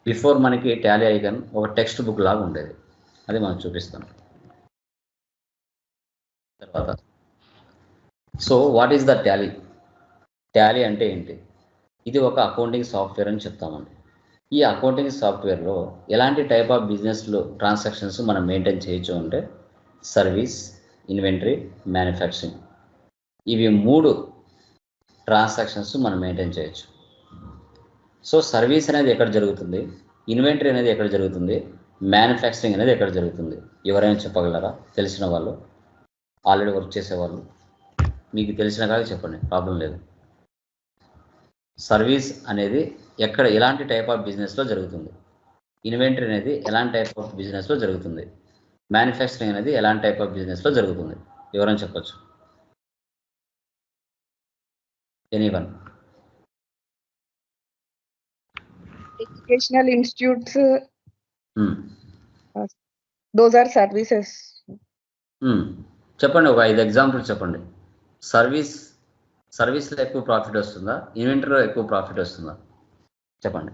A: బిఫోర్ మనకి టాలీ ఐకాన్ ఒక టెక్స్ట్ బుక్ లాగా ఉండేది, అది మనం చూపిస్తాం తర్వాత. So what is the Tally? Tally అంటే ఏంటి? ఇది ఒక అకౌంటింగ్ సాఫ్ట్వేర్ అని చెప్తామండి. ఈ అకౌంటింగ్ సాఫ్ట్వేర్లో ఎలాంటి టైప్ ఆఫ్ బిజినెస్లో ట్రాన్సాక్షన్స్ మనం మెయింటైన్ చేయొచ్చు అంటే సర్వీస్, ఇన్వెంటరీ, మ్యానుఫ్యాక్చరింగ్, ఇవి 3 ట్రాన్సాక్షన్స్ మనం మెయింటైన్ చేయొచ్చు. సో సర్వీస్ అనేది ఎక్కడ జరుగుతుంది, ఇన్వెంటరీ అనేది ఎక్కడ జరుగుతుంది, మ్యానుఫ్యాక్చరింగ్ అనేది ఎక్కడ జరుగుతుంది? ఎవరైనా చెప్పగలరా? తెలిసిన వాళ్ళు, ఆల్రెడీ వర్క్ చేసేవాళ్ళు, మీకు తెలిసిన కాదు చెప్పండి, ప్రాబ్లం లేదు. సర్వీస్ అనేది ఎక్కడ ఎలాంటి టైప్ ఆఫ్ బిజినెస్లో జరుగుతుంది, ఇన్వెంటరీ అనేది ఎలాంటి టైప్ ఆఫ్ బిజినెస్లో జరుగుతుంది, మ్యానుఫ్యాక్చరింగ్ అనేది ఎలాంటి టైప్ ఆఫ్ బిజినెస్లో జరుగుతుంది? ఎవరైనా చెప్పచ్చు? Anyone?
B: Educational institutes, those are services.
A: చెప్పండి, ఒక 5 ఎగ్జాంపుల్ చెప్పండి. సర్వీస్లో ఎక్కువ ప్రాఫిట్ వస్తుందా, ఇన్వెంటరీలో ఎక్కువ ప్రాఫిట్ వస్తుందా? చెప్పండి.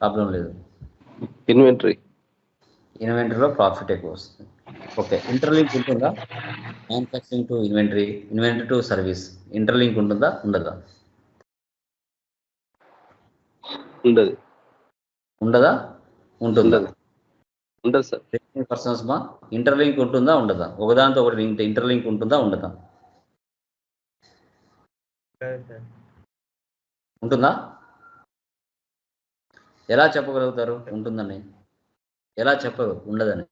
A: ప్రాబ్లం లేదు. ఇన్వెంటరీలో ప్రాఫిట్ ఎక్కువ వస్తుంది. ఓకే, ఇంటర్లింక్ ఉంటుందా? Manufacturing to inventory, inventory to service interlink ఉంటుందా, ఉండదా? ఉండదా? ఉంటుందా?
I: ఉండదు సార్.
A: పర్సన్స్ మా ఇంటర్లింక్ ఉంటుందా, ఉండదా? ఒకదాంతో ఒకటి ఇంటర్లింక్ ఉంటుందా, ఉండదా? ఉంటుందా? ఎలా చెప్పగలుగుతారు ఉంటుందని? ఎలా చెప్పరు ఉండదని?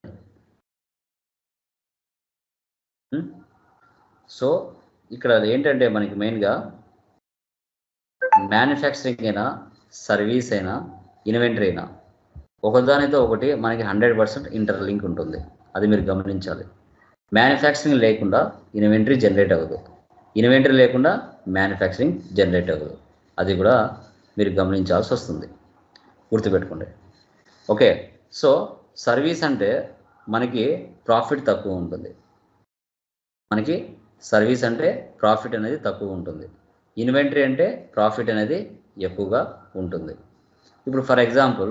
A: సో ఇక్కడ ఏంటంటే మనకి మెయిన్గా మ్యానుఫ్యాక్చరింగ్ అయినా, సర్వీస్ అయినా, ఇన్వెంటరీ అయినా ఒకదానితో ఒకటి మనకి 100% ఇంటర్లింక్ ఉంటుంది. అది మీరు గమనించాలి. మ్యానుఫ్యాక్చరింగ్ లేకుండా ఇన్వెంటరీ జనరేట్ అవ్వదు, ఇన్వెంటరీ లేకుండా మ్యానుఫ్యాక్చరింగ్ జనరేట్ అవ్వదు. అది కూడా మీరు గమనించాల్సి వస్తుంది, గుర్తుపెట్టుకోండి. ఓకే, సో సర్వీస్ అంటే మనకి ప్రాఫిట్ తక్కువ ఉంటుంది. మనకి సర్వీస్ అంటే ప్రాఫిట్ అనేది తక్కువ ఉంటుంది. ఇన్వెంటరీ అంటే ప్రాఫిట్ అనేది ఎక్కువగా ఉంటుంది. ఇప్పుడు ఫర్ ఎగ్జాంపుల్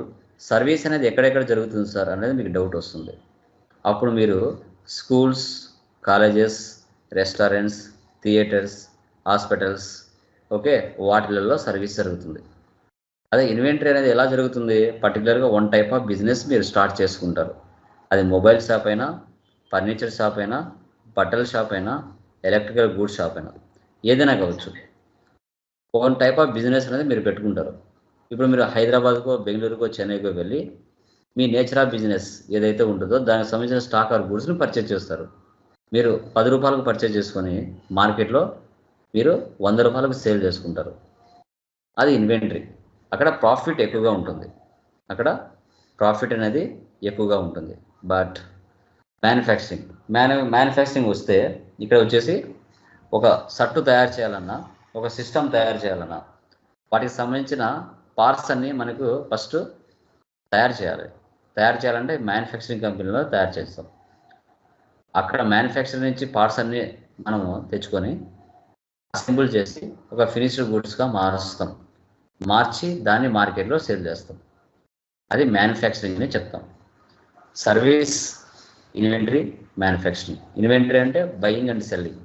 A: సర్వీస్ అనేది ఎక్కడెక్కడ జరుగుతుంది సార్ అనేది మీకు డౌట్ వస్తుంది. అప్పుడు మీరు schools, colleges, restaurants, theatres, hospitals, okay, వాటిలలో సర్వీస్ జరుగుతుంది. అదే ఇన్వెంటరీ అనేది ఎలా జరుగుతుంది? పర్టికులర్గా వన్ టైప్ ఆఫ్ బిజినెస్ మీరు స్టార్ట్ చేసుకుంటారు. అది మొబైల్ షాప్ అయినా, ఫర్నిచర్ షాప్ అయినా, బట్టల షాప్ అయినా, ఎలక్ట్రికల్ గూడ్స్ షాప్ అయినా, ఏదైనా కావచ్చు. వన్ టైప్ ఆఫ్ బిజినెస్ అనేది మీరు పెట్టుకుంటారు. ఇప్పుడు మీరు హైదరాబాద్కో, బెంగళూరుకో, చెన్నైకో వెళ్ళి మీ నేచర్ ఆఫ్ బిజినెస్ ఏదైతే ఉంటుందో దానికి సంబంధించిన స్టాక్ ఆర్ గూడ్స్ని పర్చేజ్ చేస్తారు. మీరు 10 రూపాయలకు పర్చేజ్ చేసుకొని మార్కెట్లో మీరు 100 రూపాయలకు సేల్ చేసుకుంటారు. అది ఇన్వెంటరీ. అక్కడ ప్రాఫిట్ ఎక్కువగా ఉంటుంది, అక్కడ ప్రాఫిట్ అనేది ఎక్కువగా ఉంటుంది. బట్ మ్యానుఫ్యాక్చరింగ్ వస్తే ఇక్కడ వచ్చేసి ఒక సట్టు తయారు చేయాలన్నా, ఒక సిస్టమ్ తయారు చేయాలన్నా వాటికి సంబంధించిన పార్ట్స్ అన్నీ మనకు ఫస్ట్ తయారు చేయాలంటే మ్యానుఫ్యాక్చరింగ్ కంపెనీలో తయారు చేస్తాం. అక్కడ మ్యానుఫ్యాక్చరింగ్ నుంచి పార్ట్స్ అన్నీ మనము తెచ్చుకొని అసెంబుల్ చేసి ఒక ఫినిష్డ్ గూడ్స్గా మార్చి దాన్ని మార్కెట్లో సేల్ చేస్తాం. అది మ్యానుఫ్యాక్చరింగ్ అని చెప్తాం. Service, inventory, manufacturing. ఇన్వెంటరీ అంటే బయింగ్ అండ్ సెల్లింగ్,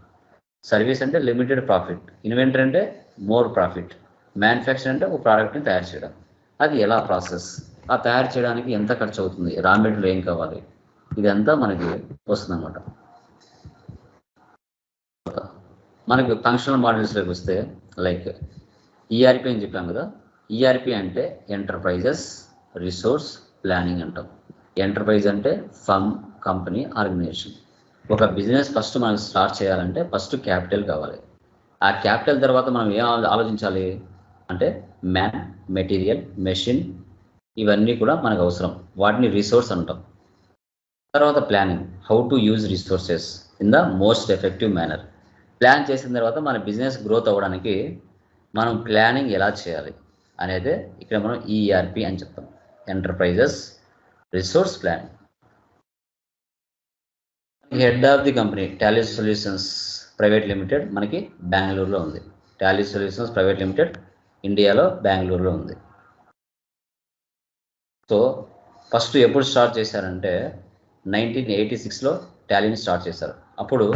A: సర్వీస్ అంటే లిమిటెడ్ ప్రాఫిట్, ఇన్వెంటరీ అంటే మోర్ ప్రాఫిట్, మ్యానుఫ్యాక్చరింగ్ అంటే ఒక ప్రోడక్ట్ని తయారు చేయడం. అది ఎలా ప్రాసెస్, ఆ తయారు చేయడానికి ఎంత ఖర్చు అవుతుంది, రా మెటీరియల్ ఏం కావాలి, ఇదంతా మనకి వస్తుందన్నమాట. మనకి ఫంక్షనల్ మోడల్స్లోకి వస్తే లైక్ ఈఆర్పి అని చెప్పాం కదా. ఈఆర్పి అంటే ఎంటర్ప్రైజెస్ రిసోర్స్ ప్లానింగ్ అంటాం. ఎంటర్ప్రైజ్ అంటే ఫర్మ్, కంపెనీ, ఆర్గనైజేషన్. ఒక బిజినెస్ ఫస్ట్ మనకు స్టార్ట్ చేయాలంటే ఫస్ట్ క్యాపిటల్ కావాలి. ఆ క్యాపిటల్ తర్వాత మనం ఏం ఆలోచించాలి అంటే మ్యాన్, మెటీరియల్, మెషిన్, ఇవన్నీ కూడా మనకు అవసరం. వాటిని రిసోర్స్ అంటాం. తర్వాత planning, how to use resources in the most effective manner. Plan చేసిన తర్వాత మన బిజినెస్ గ్రోత్ అవ్వడానికి మనం ప్లానింగ్ ఎలా చేయాలి అనేది ఇక్కడ మనం ఈఆర్పి అని చెప్తాం. Enterprises resource planning. Head of the company Tally solutions private limited మనకి బెంగళూరులో ఉంది. టాలీ సొల్యూషన్స్ ప్రైవేట్ లిమిటెడ్ ఇండియాలో బెంగళూరులో ఉంది. సో ఫస్ట్ ఎప్పుడు స్టార్ట్ చేశారంటే 1986లో టాలీని స్టార్ట్ చేశారు. అప్పుడు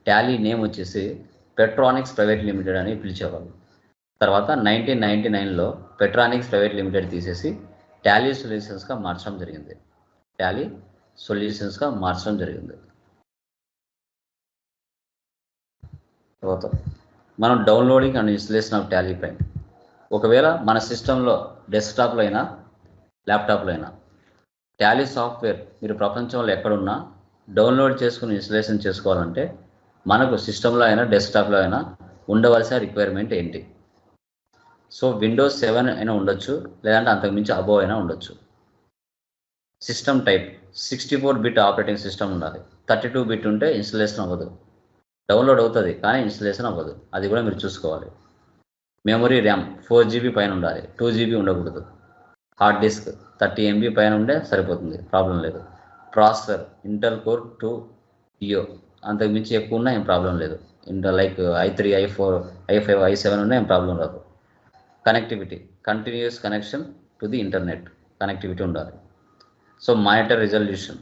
A: టాలీ నేమ్ వచ్చేసి పెట్రానిక్స్ ప్రైవేట్ లిమిటెడ్ అని పిలిచేవాళ్ళు. తర్వాత 1999లో పెట్రానిక్స్ ప్రైవేట్ లిమిటెడ్ తీసేసి టాలీ సొల్యూషన్స్గా మార్చడం జరిగింది. టాలీ సొల్యూషన్స్గా మార్చడం జరిగింది. తర్వాత మనం downloading and installation of Tally prime. ఒకవేళ మన సిస్టంలో డెస్క్టాప్లో అయినా ల్యాప్టాప్లో అయినా టాలీ సాఫ్ట్వేర్ మీరు ప్రపంచంలో ఎక్కడున్నా డౌన్లోడ్ చేసుకుని ఇన్స్టలేషన్ చేసుకోవాలంటే మనకు సిస్టంలో అయినా డెస్క్టాప్లో అయినా ఉండవలసిన రిక్వైర్మెంట్ ఏంటి? సో విండోస్ 7 అయినా ఉండొచ్చు, లేదంటే అంతకుమించి అబోవ్ అయినా ఉండొచ్చు. System type 64 bit operating system ఉండాలి. 32 బిట్ ఉంటే ఇన్స్టలేషన్ అవ్వదు. డౌన్లోడ్ అవుతుంది కానీ ఇన్స్టలేషన్ అవ్వదు. అది కూడా మీరు చూసుకోవాలి. మెమరీ ర్యామ్ 4 GB పైన ఉండాలి, 2 GB ఉండకూడదు. హార్డ్ డిస్క్ 30 MB పైన ఉంటే సరిపోతుంది, ప్రాబ్లం లేదు. ప్రాసెసర్ ఇంటెల్ కోర్ 2 Duo, అంతకుమించి ఎక్కువ ఉన్నా ఏం ప్రాబ్లం లేదు. Inter like i3, i4, i5, i7 ఉన్నా ఏం ప్రాబ్లం రాదు. Connectivity continuous connection to the internet connectivity ఉండాలి. So monitor resolution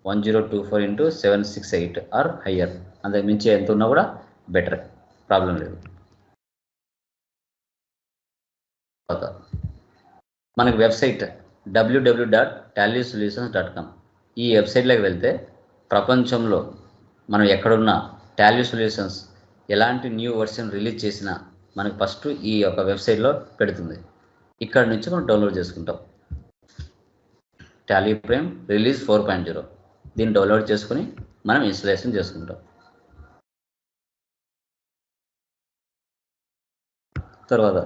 A: 1024x768 or higher, అంతకుమించి ఎంత ఉన్నా కూడా బెటర్, ప్రాబ్లం లేదు. మనకి వెబ్సైట్ www.tallysolutions.com. ఈ వెబ్సైట్లోకి వెళ్తే ప్రపంచంలో మనం ఎక్కడున్నా టాలీ సొల్యూషన్స్ ఎలాంటి న్యూ వర్షన్ రిలీజ్ చేసినా మనకు ఫస్ట్ ఈ యొక్క వెబ్సైట్లో పెడుతుంది. ఇక్కడ నుంచి మనం డౌన్లోడ్ చేసుకుంటాం. టాలీ ప్రైమ్ రిలీజ్ 4.0 దీన్ని డౌన్లోడ్ చేసుకుని మనం ఇన్స్టలేషన్ చేసుకుంటాం. తర్వాత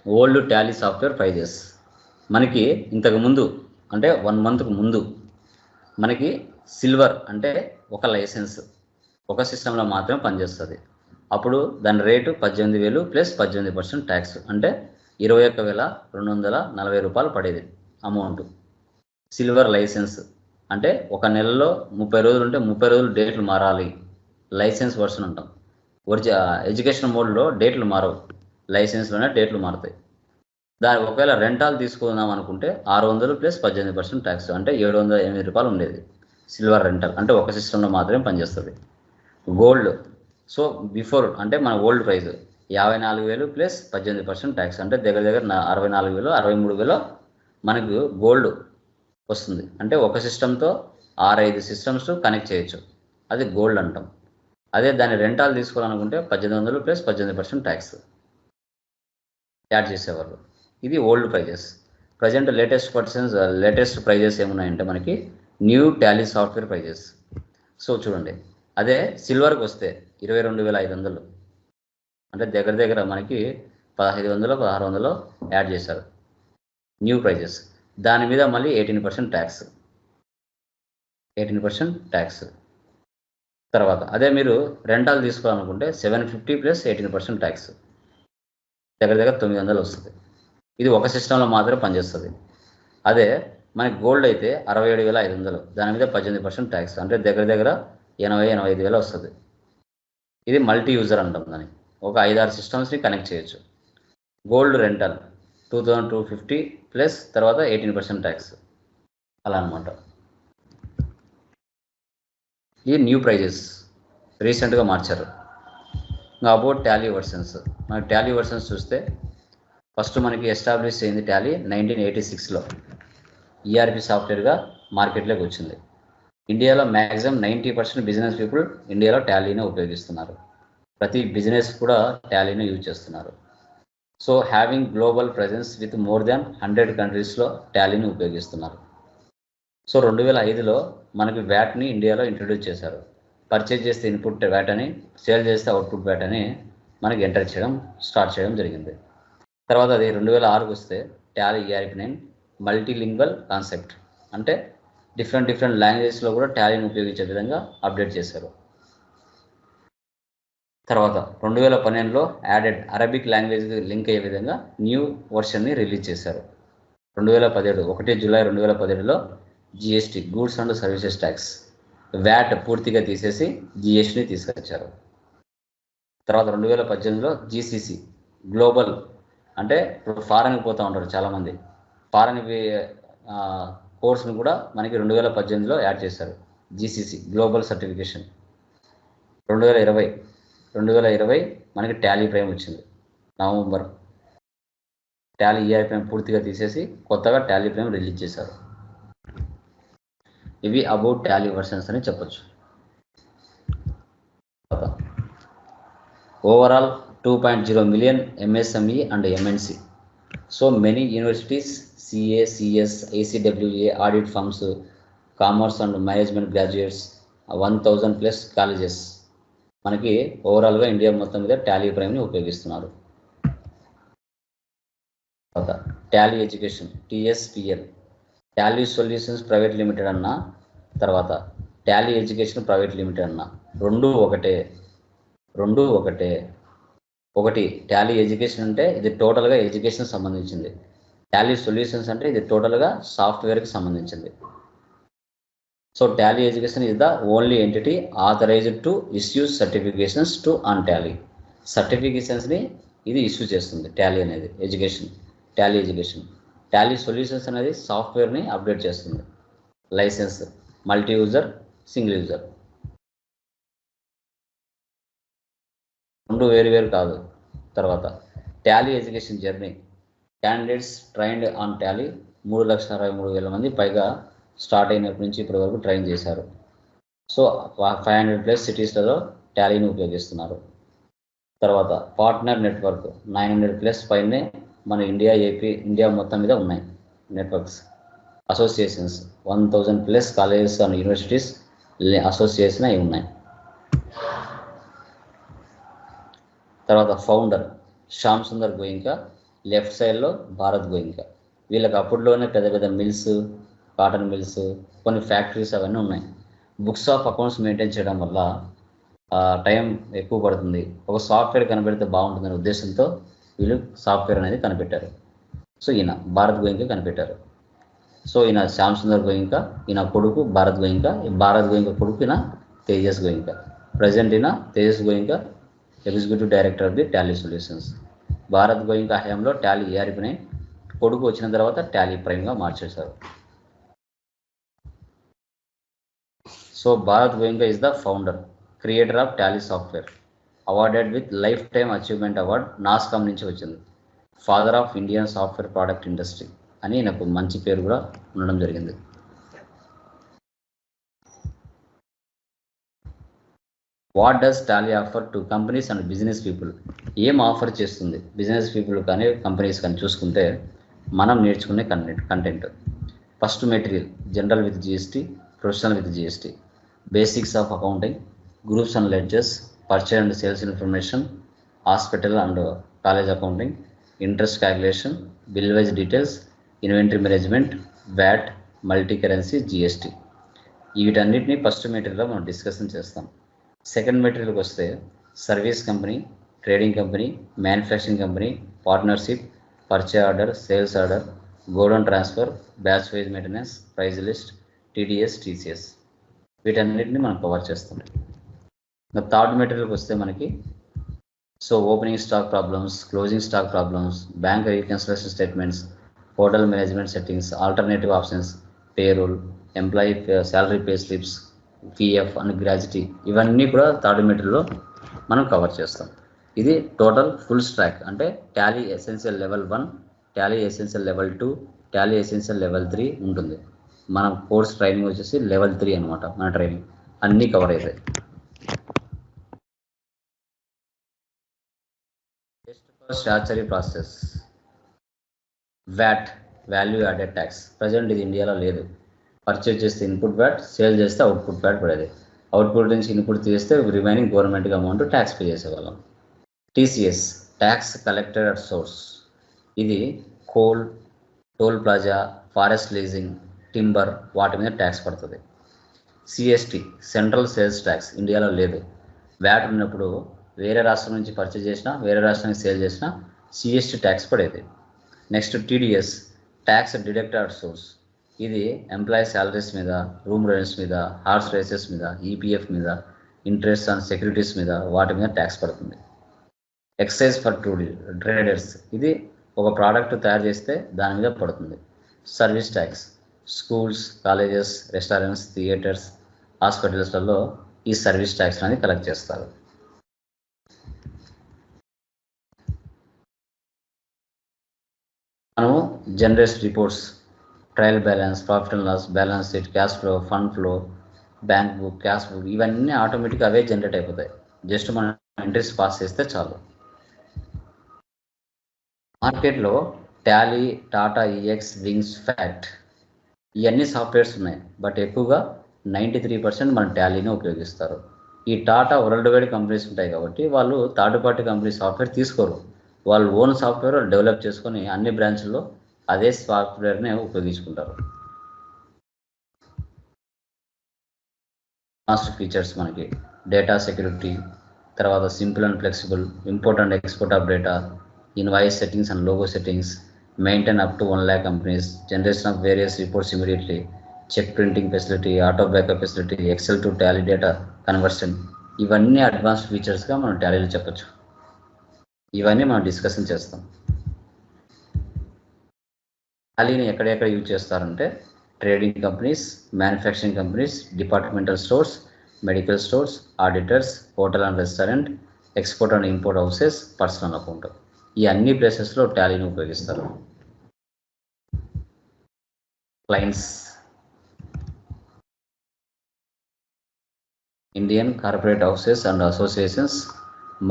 A: ఓల్డ్ టాలీ సాఫ్ట్వేర్ ప్రైజెస్. మనకి ఇంతకు ముందు అంటే 1 మంత్కు ముందు మనకి సిల్వర్ అంటే ఒక లైసెన్స్ ఒక సిస్టంలో మాత్రమే పనిచేస్తుంది. అప్పుడు దాని రేటు 18,000 ప్లస్ 18% ట్యాక్స్ అంటే 21,240 రూపాయలు పడేది అమౌంట్. సిల్వర్ లైసెన్స్ అంటే ఒక నెలలో 30 రోజులు ఉంటే 30 రోజులు డేట్లు మారాలి, లైసెన్స్ వర్షన్ అంటాం. ఎడ్యుకేషన్ మోడ్లో డేట్లు మారవు, లైసెన్స్లోనే డేట్లు మారుతాయి. దాని ఒకవేళ రెంటాలు తీసుకుందాం అనుకుంటే 600 ప్లస్ 18% ట్యాక్స్ అంటే 708 రూపాయలు ఉండేది సిల్వర్ రెంటల్ అంటే ఒక సిస్టంలో మాత్రమే పనిచేస్తుంది. గోల్డ్ సో బిఫోర్ అంటే మన ఓల్డ్ ప్రైస్ 54,000 ప్లస్ 18% ట్యాక్స్ అంటే దగ్గర 64,000 63,000 మనకు గోల్డ్ వస్తుంది. అంటే ఒక సిస్టంతో 6-5 సిస్టమ్స్ కనెక్ట్ చేయొచ్చు, అది గోల్డ్ అంటాం. అదే దాని రెంటాలు తీసుకోవాలనుకుంటే 1800 ప్లస్ 18% ట్యాక్స్ యాడ్ చేసేవాళ్ళు. ఇది old prices. Present latest prices ఏమున్నాయంటే మనకి new Tally software prices. So చూడండి, అదే సిల్వర్కి వస్తే 22,500 అంటే దగ్గర మనకి 1,500 1,600 యాడ్ చేశారు న్యూ ప్రైజెస్. దాని మీద మళ్ళీ 18% ట్యాక్స్. తర్వాత అదే మీరు రెంటాలు తీసుకోవాలనుకుంటే 750 ప్లస్ 18% ట్యాక్స్ దగ్గర 900 వస్తుంది. ఇది ఒక సిస్టంలో మాత్రమే పనిచేస్తుంది. అదే మనకి గోల్డ్ అయితే 67,500 దాని మీద 18% ట్యాక్స్ అంటే దగ్గర 80,000-85,000 వస్తుంది. ఇది మల్టీ యూజర్ అంటాం. దాన్ని ఒక 5-6 సిస్టమ్స్ని కనెక్ట్ చేయొచ్చు. గోల్డ్ రెంటల్ 2,250 ప్లస్ తర్వాత 18% ట్యాక్స్ అలా అనమాట. ఈ న్యూ ప్రైజెస్ రీసెంట్గా మార్చారు. About Tally versions. మనకి టాలీ వర్షన్స్ చూస్తే ఫస్ట్ మనకి ఎస్టాబ్లిష్ అయింది టాలీ 1986లో ఈఆర్పి సాఫ్ట్వేర్గా మార్కెట్లోకి వచ్చింది. ఇండియాలో మ్యాక్సిమం 90% బిజినెస్ పీపుల్ ఇండియాలో టాలీనే ఉపయోగిస్తున్నారు. ప్రతి బిజినెస్ కూడా టాలీనే యూజ్ చేస్తున్నారు. So having global presence with more than 100 కంట్రీస్లో టాలీని ఉపయోగిస్తున్నారు. సో 2005లో మనకి వ్యాట్ని ఇండియాలో ఇంట్రడ్యూస్ చేశారు. పర్చేజ్ చేస్తే ఇన్పుట్ వ్యాట్ అని, సేల్ చేస్తే అవుట్పుట్ వ్యాట్ అని మనకి స్టార్ట్ చేయడం జరిగింది. తర్వాత అది 2006కు వస్తే టాలీ ERP9 మల్టీలింగ్వల్ కాన్సెప్ట్ అంటే డిఫరెంట్ లాంగ్వేజెస్లో కూడా టాలీని ఉపయోగించే విధంగా అప్డేట్ చేశారు. తర్వాత 2012లో యాడెడ్ అరబిక్ లాంగ్వేజ్ లింక్ అయ్యే విధంగా న్యూ వర్షన్ని రిలీజ్ చేశారు. 2017 1 జూలై 2017లో GST goods and services tax VAT పూర్తిగా తీసేసి GSTని తీసుకొచ్చారు. తర్వాత 2018లో GCC గ్లోబల్ అంటే ఇప్పుడు ఫారెన్కి పోతూ ఉంటారు చాలామంది, ఫారెన్ కోర్స్ని కూడా మనకి 2018లో యాడ్ చేశారు. GCC global certification. 2020 మనకి టాలీ ప్రైమ్ వచ్చింది నవంబర్. టాలీ ERP9 పూర్తిగా తీసేసి కొత్తగా టాలీ ప్రైమ్ రిలీజ్ చేశారు. ఇవి అబౌట్ టాలీ వర్షన్స్ అని చెప్పొచ్చు. Overall 2.0 million MSME and MNC. So many universities, CA, CS, ACWA, audit firms, commerce and management graduates, 1,000 plus colleges మనకి ఓవరాల్గా ఇండియా మొత్తం మీద టాలీ ప్రైమ్ని ఉపయోగిస్తున్నారు. Tally education TSPL, Tally solutions private limited అన్న, తర్వాత Tally education private limited అన్న, రెండు ఒకటే. ఒకటి టాలీ ఎడ్యుకేషన్ అంటే ఇది టోటల్గా ఎడ్యుకేషన్ సంబంధించింది. టాలీ సొల్యూషన్స్ అంటే ఇది టోటల్గా సాఫ్ట్వేర్కి సంబంధించింది. So Tally education is the only entity authorised to issue certifications to on Tally. సర్టిఫికేషన్స్ని ఇది ఇష్యూ చేస్తుంది టాలీ అనేది టాలీ ఎడ్యుకేషన్. టాలీ సొల్యూషన్స్ అనేది సాఫ్ట్వేర్ని అప్డేట్ చేస్తుంది. Licence, multi user, single user రెండు వేరు కాదు. తర్వాత Tally education journey. Candidates trained on Tally 3,63,000 మంది పైగా స్టార్ట్ అయినప్పటి నుంచి ఇప్పటి వరకు ట్రైన్ చేశారు. సో 500+ సిటీస్లలో టాలీని ఉపయోగిస్తున్నారు. తర్వాత పార్ట్నర్ నెట్వర్క్ 900+ పైనే మన ఇండియా మొత్తం మీద ఉన్నాయి networks. Associations 1,000+ colleges and universities association అయి ఉన్నాయి. తర్వాత ఫౌండర్ శ్యామ్ సుందర్ గోయింకా, లెఫ్ట్ సైడ్లో భారత్ గోయింకా. వీళ్ళకి అప్పట్లోనే పెద్ద పెద్ద మిల్స్, కాటన్ మిల్స్, కొన్ని ఫ్యాక్టరీస్ అవన్నీ ఉన్నాయి. బుక్స్ ఆఫ్ అకౌంట్స్ మెయింటైన్ చేయడం వల్ల టైం ఎక్కువ పడుతుంది. ఒక సాఫ్ట్వేర్ కనిపెడితే బాగుంటుందనే ఉద్దేశంతో వీళ్ళు సాఫ్ట్వేర్ అనేది కనిపెట్టారు. సో ఈయన భారత్ గోయింకా కనిపెట్టారు. సో ఈయన శ్యామ్ సుందర్ గోయింకా, ఈయన కొడుకు భారత్ గోయింకా, ఈ భారత్ గోయింకా కొడుకు ఈయన తేజస్ గోయింకా. ప్రజెంట్ ఈయన Tejas Goenka executive director of the Tally solutions. Bharat Goenka హయాంలో టాలీ ERP-ని, కొడుకు వచ్చిన తర్వాత టాలీ ప్రైమ్గా మార్చేశారు. So Bharat Goenka is the founder, creator of Tally software, awarded with life time achievement award NASSCOM నుంచి వచ్చింది. Father of Indian software product industry అని నాకు మంచి పేరు కూడా ఉండడం జరిగింది. What does Tally offer to companies and business people? ఏం ఆఫర్ చేస్తుంది బిజినెస్ పీపుల్ కానీ కంపెనీస్ కానీ చూసుకుంటే మనం నేర్చుకునే content. First material general with GST, professional with GST, basics of accounting, groups and ledgers, purchase and sales information, hospital and college accounting, interest calculation, bill wise details, inventory management, VAT, multi currency, GST. వీటన్నిటిని first మెటీరియల్లో మనం discussion చేస్తాం. Second మెటీరియల్కి వస్తే service company, trading company, manufacturing company, partnership, purchase order, sales order, godown transfer, batch wise maintenance, price list, TDS, TCS. వీటన్నిటిని మనం cover చేస్తాం. Third మెటీరియల్కి వస్తే మనకి opening stock problems, closing stock problems, bank reconciliation statements, hotel management settings, alternative options, payroll, employee salary pay slips, PF and gratuity, ఇవన్నీ కూడా third మెటీరియల్లో మనం cover చేస్తాం. ఇది టోటల్ ఫుల్ స్ట్రాక్, అంటే Tally essential level 1, Tally essential level 2, Tally essential level 3 ఉంటుంది. మనం course training వచ్చేసి level 3 అనమాట. మన ట్రైనింగ్ అన్నీ కవర్ అవుతాయి. Statutory process, VAT, value added tax. Present ఇది ఇండియాలో లేదు. పర్చేజ్ చేస్తే ఇన్పుట్ VAT, సేల్ చేస్తే అవుట్పుట్ VAT పడేది. అవుట్పుట్ నుంచి ఇన్పుట్ తీస్తే రిమైనింగ్ గవర్నమెంట్కి అమౌంట్ ట్యాక్స్ పే చేసేవాళ్ళం. TCS, tax collected at source. ఇది coal, toll plaza, forest leasing, timber, వాటి మీద ట్యాక్స్ పడుతుంది. CST, సెంట్రల్ సేల్స్ ట్యాక్స్, ఇండియాలో లేదు. VAT ఉన్నప్పుడు వేరే రాష్ట్రం నుంచి పర్చేజ్ చేసినా, వేరే రాష్ట్రానికి సేల్ చేసినా CST ట్యాక్స్ పడేది. Next TDS, tax deducted at source. ఇది ఎంప్లాయీ శాలరీస్ మీద, రూమ్ రెంట్స్ మీద, హార్స్ రేసెస్ మీద, EPF మీద, ఇంట్రెస్ట్ అండ్ సెక్యూరిటీస్ మీద, వాటి మీద ట్యాక్స్ పడుతుంది. ఎక్సైజ్ ఫర్ ట్రేడర్స్, ఇది ఒక ప్రోడక్ట్ తయారు చేస్తే దాని మీద పడుతుంది. Service tax, schools, colleges, restaurants, theatres, హాస్పిటల్స్లలో ఈ సర్వీస్ ట్యాక్స్ అనేది కలెక్ట్ చేస్తారు. మనము generate reports, trial balance, profit and loss, balance sheet, cash flow, fund flow, bank book, cash book, ఇవన్నీ ఆటోమేటిక్గా అవే జనరేట్ అయిపోతాయి. జస్ట్ మనం ఎంట్రీస్ పాస్ చేస్తే చాలు. మార్కెట్లో Tally, Tata EX, Wings, Fact, ఇవన్నీ సాఫ్ట్వేర్స్ ఉన్నాయి. బట్ ఎక్కువగా 93% మన టాలీని ఉపయోగిస్తారు. ఈ టాటా వరల్డ్ వైడ్ కంపెనీస్ ఉంటాయి కాబట్టి వాళ్ళు థర్డ్ పార్టీ కంపెనీ సాఫ్ట్వేర్ తీసుకోరు. వాళ్ళు ఓన్ సాఫ్ట్వేర్ డెవలప్ చేసుకొని అన్ని బ్రాంచ్ల్లో అదే సాఫ్ట్వేర్ని ఉపయోగించుకుంటారు. అడ్వాన్స్డ్ ఫీచర్స్ మనకి డేటా సెక్యూరిటీ, తర్వాత simple and flexible, import and export of data, invoice settings and logo settings, maintain up to 1 lakh companies, generation of various reports immediately, check printing facility, auto backup facility, Excel to Tally data conversion, ఇవన్నీ advanced ఫీచర్స్గా మనం టాలీలో చెప్పచ్చు. ఇవన్నీ మనం discussion చేస్తాం. టాలీని ఎక్కడెక్కడ use చేస్తారంటే trading companies, manufacturing companies, departmental stores, medical stores, auditors, hotel and restaurant, export and import houses, personal account, ఈ అన్ని ప్లేసెస్లో టాలీని ఉపయోగిస్తారు. Clients, Indian corporate houses and associations,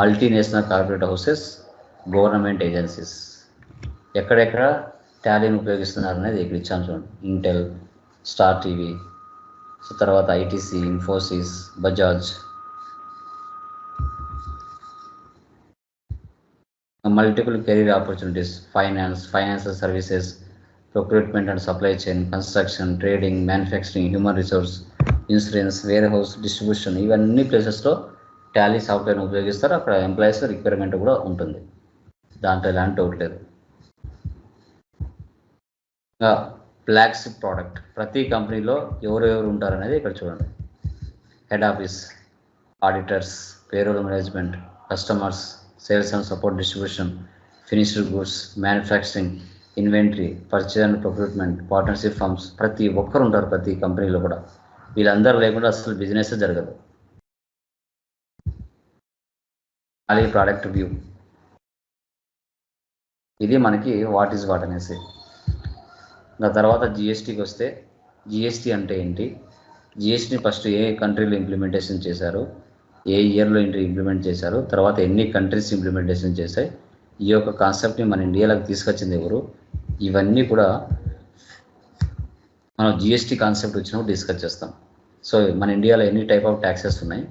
A: multinational corporate houses, government agencies. ఎక్కడెక్కడ టాలీని ఉపయోగిస్తున్నారు అనేది ఇక్కడ ఇచ్చాను చూడండి. ఇంటెల్, స్టార్ టీవీ, తర్వాత ITC, Infosys, Bajaj. Multiple career opportunities, financial services, procurement and supply chain, construction, trading, manufacturing, human resource, insurance, warehouse, distribution, ఇవన్నీ ప్లేసెస్లో టాలీ సాఫ్ట్వేర్ని ఉపయోగిస్తారు. అక్కడ ఎంప్లాయీస్ రిక్వైర్మెంట్ కూడా ఉంటుంది, దాంట్లో ఎలాంటి డౌట్ లేదు. ఫ్లాగ్షిప్ ప్రోడక్ట్, ప్రతి కంపెనీలో ఎవరెవరు ఉంటారు అనేది ఇక్కడ చూడండి. Head office, auditors, payroll management, customers, sales and support, distribution, finished goods, manufacturing, inventory, purchase and procurement, partnership firms, ప్రతి ఒక్కరు ఉంటారు ప్రతి కంపెనీలో కూడా. వీళ్ళందరూ లేకుండా అసలు బిజినెస్ జరగదు. అది ప్రోడక్ట్ వ్యూ. ఇది మనకి వాట్ ఈజ్ వాట్ అనేసి. దాని తర్వాత జిఎస్టీకి వస్తే, జిఎస్టీ అంటే ఏంటి, జిఎస్టీని ఫస్ట్ ఏ కంట్రీలో ఇంప్లిమెంటేషన్ చేశారు, ఏ ఇయర్లో ఇంప్లిమెంట్ చేశారు, తర్వాత ఎన్ని కంట్రీస్ ఇంప్లిమెంటేషన్ చేశాయి, ఈ యొక్క కాన్సెప్ట్ని మన ఇండియాలోకి తీసుకొచ్చింది ఎవరు, ఇవన్నీ కూడా మనం జిఎస్టీ కాన్సెప్ట్ వచ్చినప్పుడు డిస్కస్ చేస్తాం. సో మన ఇండియాలో ఎన్ని టైప్ ఆఫ్ ట్యాక్సెస్ ఉన్నాయి,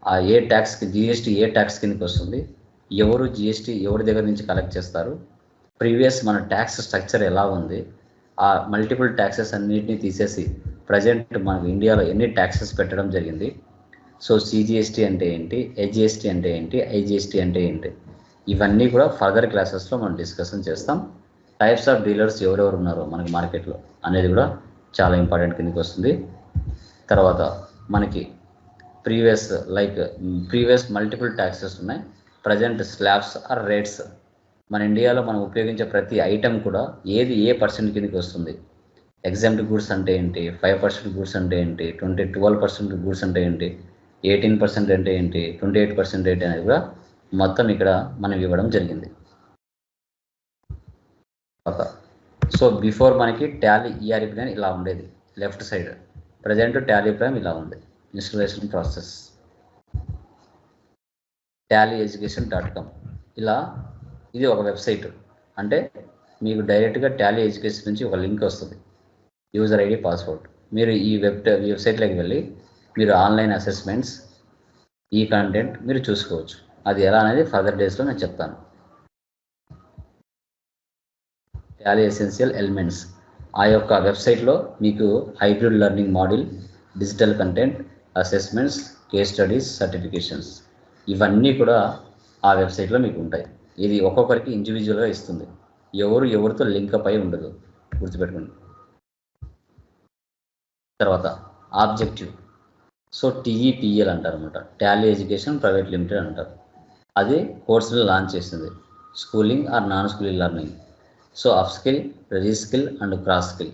A: ఆ ఏ ట్యాక్స్కి జిఎస్టీ ఏ ట్యాక్స్ కిందకి వస్తుంది, ఎవరు జిఎస్టీ ఎవరి దగ్గర నుంచి కలెక్ట్ చేస్తారు, ప్రీవియస్ మన ట్యాక్స్ స్ట్రక్చర్ ఎలా ఉంది, ఆ మల్టిపుల్ ట్యాక్సెస్ అన్నిటిని తీసేసి ప్రజెంట్ మనకు ఇండియాలో ఎన్ని ట్యాక్సెస్ పెట్టడం జరిగింది. సో సిజిఎస్టీ అంటే ఏంటి, హెచ్జిఎస్టీ అంటే ఏంటి, ఐజిఎస్టీ అంటే ఏంటి, ఇవన్నీ కూడా ఫర్దర్ క్లాసెస్లో మనం డిస్కషన్ చేస్తాం. టైప్స్ ఆఫ్ డీలర్స్ ఎవరెవరు ఉన్నారో మనకి మార్కెట్లో అనేది కూడా చాలా ఇంపార్టెంట్ కిందకి వస్తుంది. తర్వాత మనకి ప్రీవియస్ మల్టిపుల్ ట్యాక్సెస్ ఉన్నాయి, ప్రజెంట్ స్లాబ్స్ ఆర్ రేట్స్. మన ఇండియాలో మనం ఉపయోగించే ప్రతి ఐటెం కూడా ఏది ఏ పర్సెంట్ కిందకి వస్తుంది, ఎగ్జామ్ట్ గూడ్స్ అంటే ఏంటి, 5% గూడ్స్ అంటే ఏంటి, 12% గూడ్స్ అంటే ఏంటి, 18% అంటే ఏంటి, 28% ఏంటి అనేది కూడా మొత్తం ఇక్కడ మనం ఇవ్వడం జరిగింది. సో బిఫోర్ మనకి టాలీ ఈఆర్పీ ప్లాన్ ఇలా ఉండేది left side, present Tally plan ఇలా ఉంది. ఇన్స్టాలేషన్ ప్రాసెస్, tallyeducation.com, ఇలా ఇది ఒక వెబ్సైట్. అంటే మీకు డైరెక్ట్గా టాలీ ఎడ్యుకేషన్ నుంచి ఒక లింక్ వస్తుంది, యూజర్ ఐడి, పాస్వర్డ్. మీరు ఈ వెబ్సైట్లోకి వెళ్ళి మీరు ఆన్లైన్ అసెస్మెంట్స్, ఈ కంటెంట్ మీరు చూసుకోవచ్చు. అది ఎలా అనేది ఫర్దర్ డేస్లో నేను చెప్తాను. టాలీ ఎసెన్షియల్ ఎలిమెంట్స్, ఆ యొక్క వెబ్సైట్లో మీకు hybrid learning model, digital content, assessments, case studies, certifications, ఇవన్నీ కూడా ఆ వెబ్సైట్లో మీకు ఉంటాయి. ఇది ఒక్కొక్కరికి ఇండివిజువల్గా ఇస్తుంది, ఎవరితో లింక్ అప్ అయి ఉండదు, గుర్తుపెట్టుకోండి. తర్వాత ఆబ్జెక్టివ్, సో టీఈపిఎల్ అంటారు అనమాట, టాలీ ఎడ్యుకేషన్ ప్రైవేట్ లిమిటెడ్ అంటారు. అది కోర్సులు లాంచ్ చేసింది, schooling or non schooling learning. So upskill, reskill and cross skill,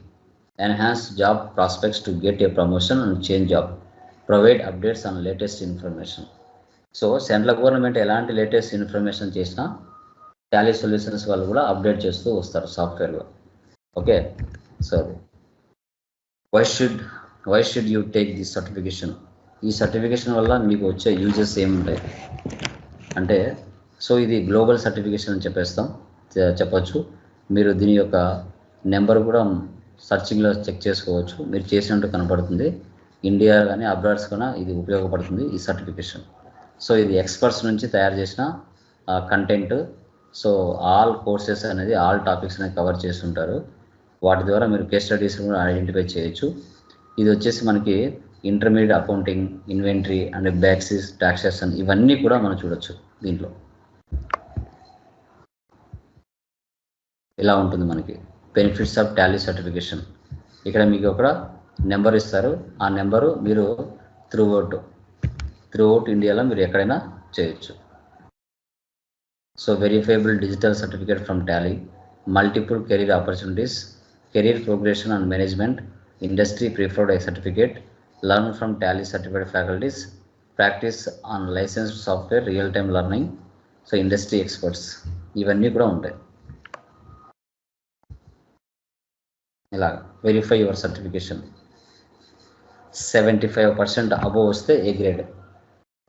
A: enhance job prospects to get a promotion and change job, provide updates on latest information. So central government ఎలాంటి latest information చేసినా Tally solutions వాళ్ళు కూడా update చేస్తూ వస్తారు సాఫ్ట్వేర్లో. Okay, so why should you take this certification, ఈ certification వల్ల మీకు వచ్చే యూజెస్ ఏముంటాయి అంటే, సో ఇది గ్లోబల్ సర్టిఫికేషన్ అని చెప్పచ్చు. మీరు దీని యొక్క నెంబర్ కూడా సర్చింగ్లో చెక్ చేసుకోవచ్చు, మీరు చేసినట్టు కనపడుతుంది. ఇండియా కానీ అబ్రాడ్స్ కన్నా ఇది ఉపయోగపడుతుంది ఈ సర్టిఫికేషన్. సో ఇది ఎక్స్పర్ట్స్ నుంచి తయారు చేసిన కంటెంట్. సో ఆల్ కోర్సెస్ అనేది ఆల్ టాపిక్స్ అనేది కవర్ చేస్తుంటారు. వాటి ద్వారా మీరు కేస్ స్టడీస్ కూడా ఐడెంటిఫై చేయొచ్చు. ఇది వచ్చేసి మనకి ఇంటర్మీడియట్ అకౌంటింగ్, ఇన్వెంటరీ అండ్ బ్యాక్సిస్, టాక్సేషన్, ఇవన్నీ కూడా మనం చూడొచ్చు దీంట్లో. ఇలా ఉంటుంది మనకి బెనిఫిట్స్ ఆఫ్ టాలీ సర్టిఫికేషన్. ఇక్కడ మీకు ఒక నెంబర్ ఇస్తారు, ఆ నెంబరు మీరు త్రూఅవుట్ ఇండియాలో మీరు ఎక్కడైనా చేయొచ్చు. So verifiable digital certificate from Tally, multiple career opportunities, career progression and management, industry preferred certificate, learn from Tally certified faculties, practice on licensed software, real time learning, so industry experts, ఇవన్నీ కూడా ఉంటాయి. ఇలా verify your certification. 75% above వస్తే A grade,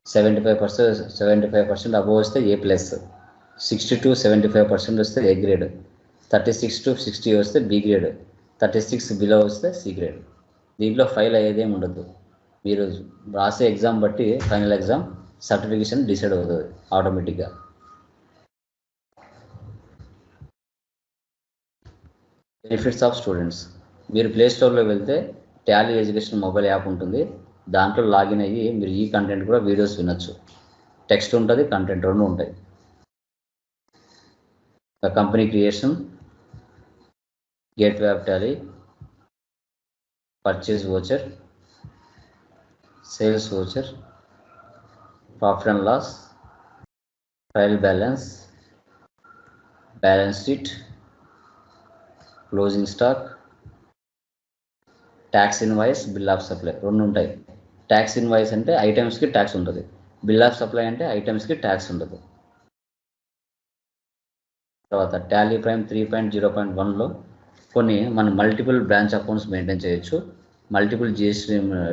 A: 75% above వస్తే ఏ plus, 60 to 75% వస్తే A grade, 36 to 60 వస్తే B grade, 36 below వస్తే C grade. దీంట్లో ఫైల్ అయ్యేదేమి ఉండదు. మీరు రాసే ఎగ్జామ్ బట్టి ఫైనల్ ఎగ్జామ్ సర్టిఫికేషన్ డిసైడ్ అవుతుంది ఆటోమేటిక్గా. Benefits of students. మీరు ప్లే స్టోర్లో వెళ్తే టాలీ ఎడ్యుకేషన్ మొబైల్ యాప్ ఉంటుంది. దాంట్లో లాగిన్ అయ్యి మీరు ఈ కంటెంట్ కూడా వీడియోస్ వినొచ్చు. టెక్స్ట్ ఉంటుంది, కంటెంట్ రెండు ఉంటాయి. Company creation, gateway of Tally, purchase voucher, sales voucher, profit and loss, trial balance, balance sheet, closing stock, tax invoice, bill of supply రెండు ఉంటాయి. ట్యాక్స్ ఇన్వాయిస్ అంటే ఐటమ్స్కి ట్యాక్స్ ఉంటుంది, బిల్ ఆఫ్ సప్లై అంటే ఐటమ్స్కి ట్యాక్స్ ఉంటుంది. తర్వాత టాలీ ప్రైమ్ 3.0.1లో కొన్ని మన మల్టిపుల్ బ్రాంచ్ అకౌంట్స్ మెయింటైన్ చేయొచ్చు, మల్టిపుల్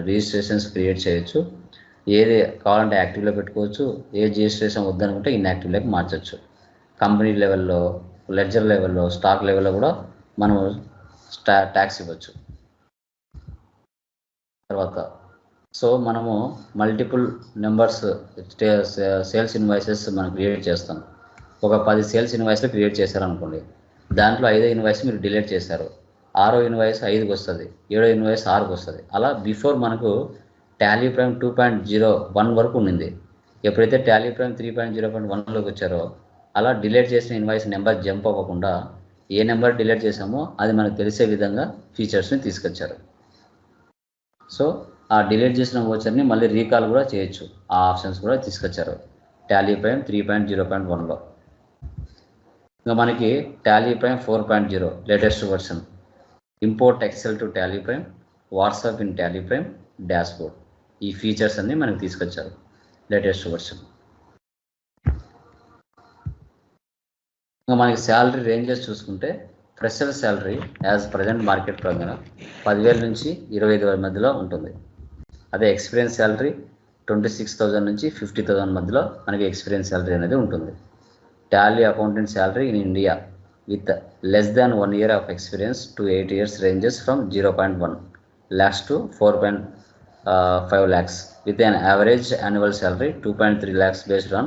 A: రిజిస్ట్రేషన్స్ క్రియేట్ చేయొచ్చు. ఏది కావాలంటే యాక్టివ్లో పెట్టుకోవచ్చు, ఏ రిజిస్ట్రేషన్ వద్దనుకుంటే ఇన్యాక్టివ్లోకి మార్చచ్చు. కంపెనీ లెవెల్లో, లెడ్జర్ లెవెల్లో, స్టాక్ లెవెల్లో కూడా మనం ట్యాక్స్ ఇవ్వచ్చు. తర్వాత సో మనము మల్టిపుల్ నెంబర్స్ సేల్స్ ఇన్వాయిసెస్ మనం క్రియేట్ చేస్తాం. ఒక 10 సేల్స్ ఇన్వాయిస్లు క్రియేట్ చేశారనుకోండి, దాంట్లో 5 ఇన్వాయిస్ మీరు డిలీట్ చేశారు, 6వ ఇన్వాయిస్ 5కి వస్తుంది, 7వ ఇన్వాయిస్ 6కి వస్తుంది. అలా బిఫోర్ మనకు టాలీ ప్రైమ్ 2.01 వరకు ఉండింది. ఎప్పుడైతే టాలీ ప్రైమ్ 3.0.1లోకి వచ్చారో అలా డిలీట్ చేసిన ఇన్వాయిస్ నెంబర్ జంప్ అవ్వకుండా ఏ నెంబర్ డిలీట్ చేసామో అది మనకు తెలిసే విధంగా ఫీచర్స్ని తీసుకొచ్చారు. సో ఆ డిలీట్ చేసిన వోచర్ని మళ్ళీ రీకాల్ కూడా చేయొచ్చు, ఆ ఆప్షన్స్ కూడా తీసుకొచ్చారు టాలీ ప్రైమ్ 3.0.1లో. ఇంకా మనకి Tally Prime 4.0 latest version, import Excel to Tally Prime, WhatsApp in Tally Prime, dashboard, ఈ ఫీచర్స్ అన్ని మనకి తీసుకొచ్చారు లేటెస్ట్ వర్షన్. ఇంకా మనకి శాలరీ రేంజెస్ చూసుకుంటే fresher salary as present market ప్రకారం 10,000 నుంచి 25,000 మధ్యలో ఉంటుంది. అదే ఎక్స్పీరియన్స్ శాలరీ 26,000 నుంచి 50,000 మధ్యలో మనకి ఎక్స్పీరియన్స్ శాలరీ అనేది ఉంటుంది. Tally accountant salary in India with less than 1 year of experience to 8 years ranges from 0.1 lakhs to 4.5 lakhs with an average annual salary 2.3 lakhs based on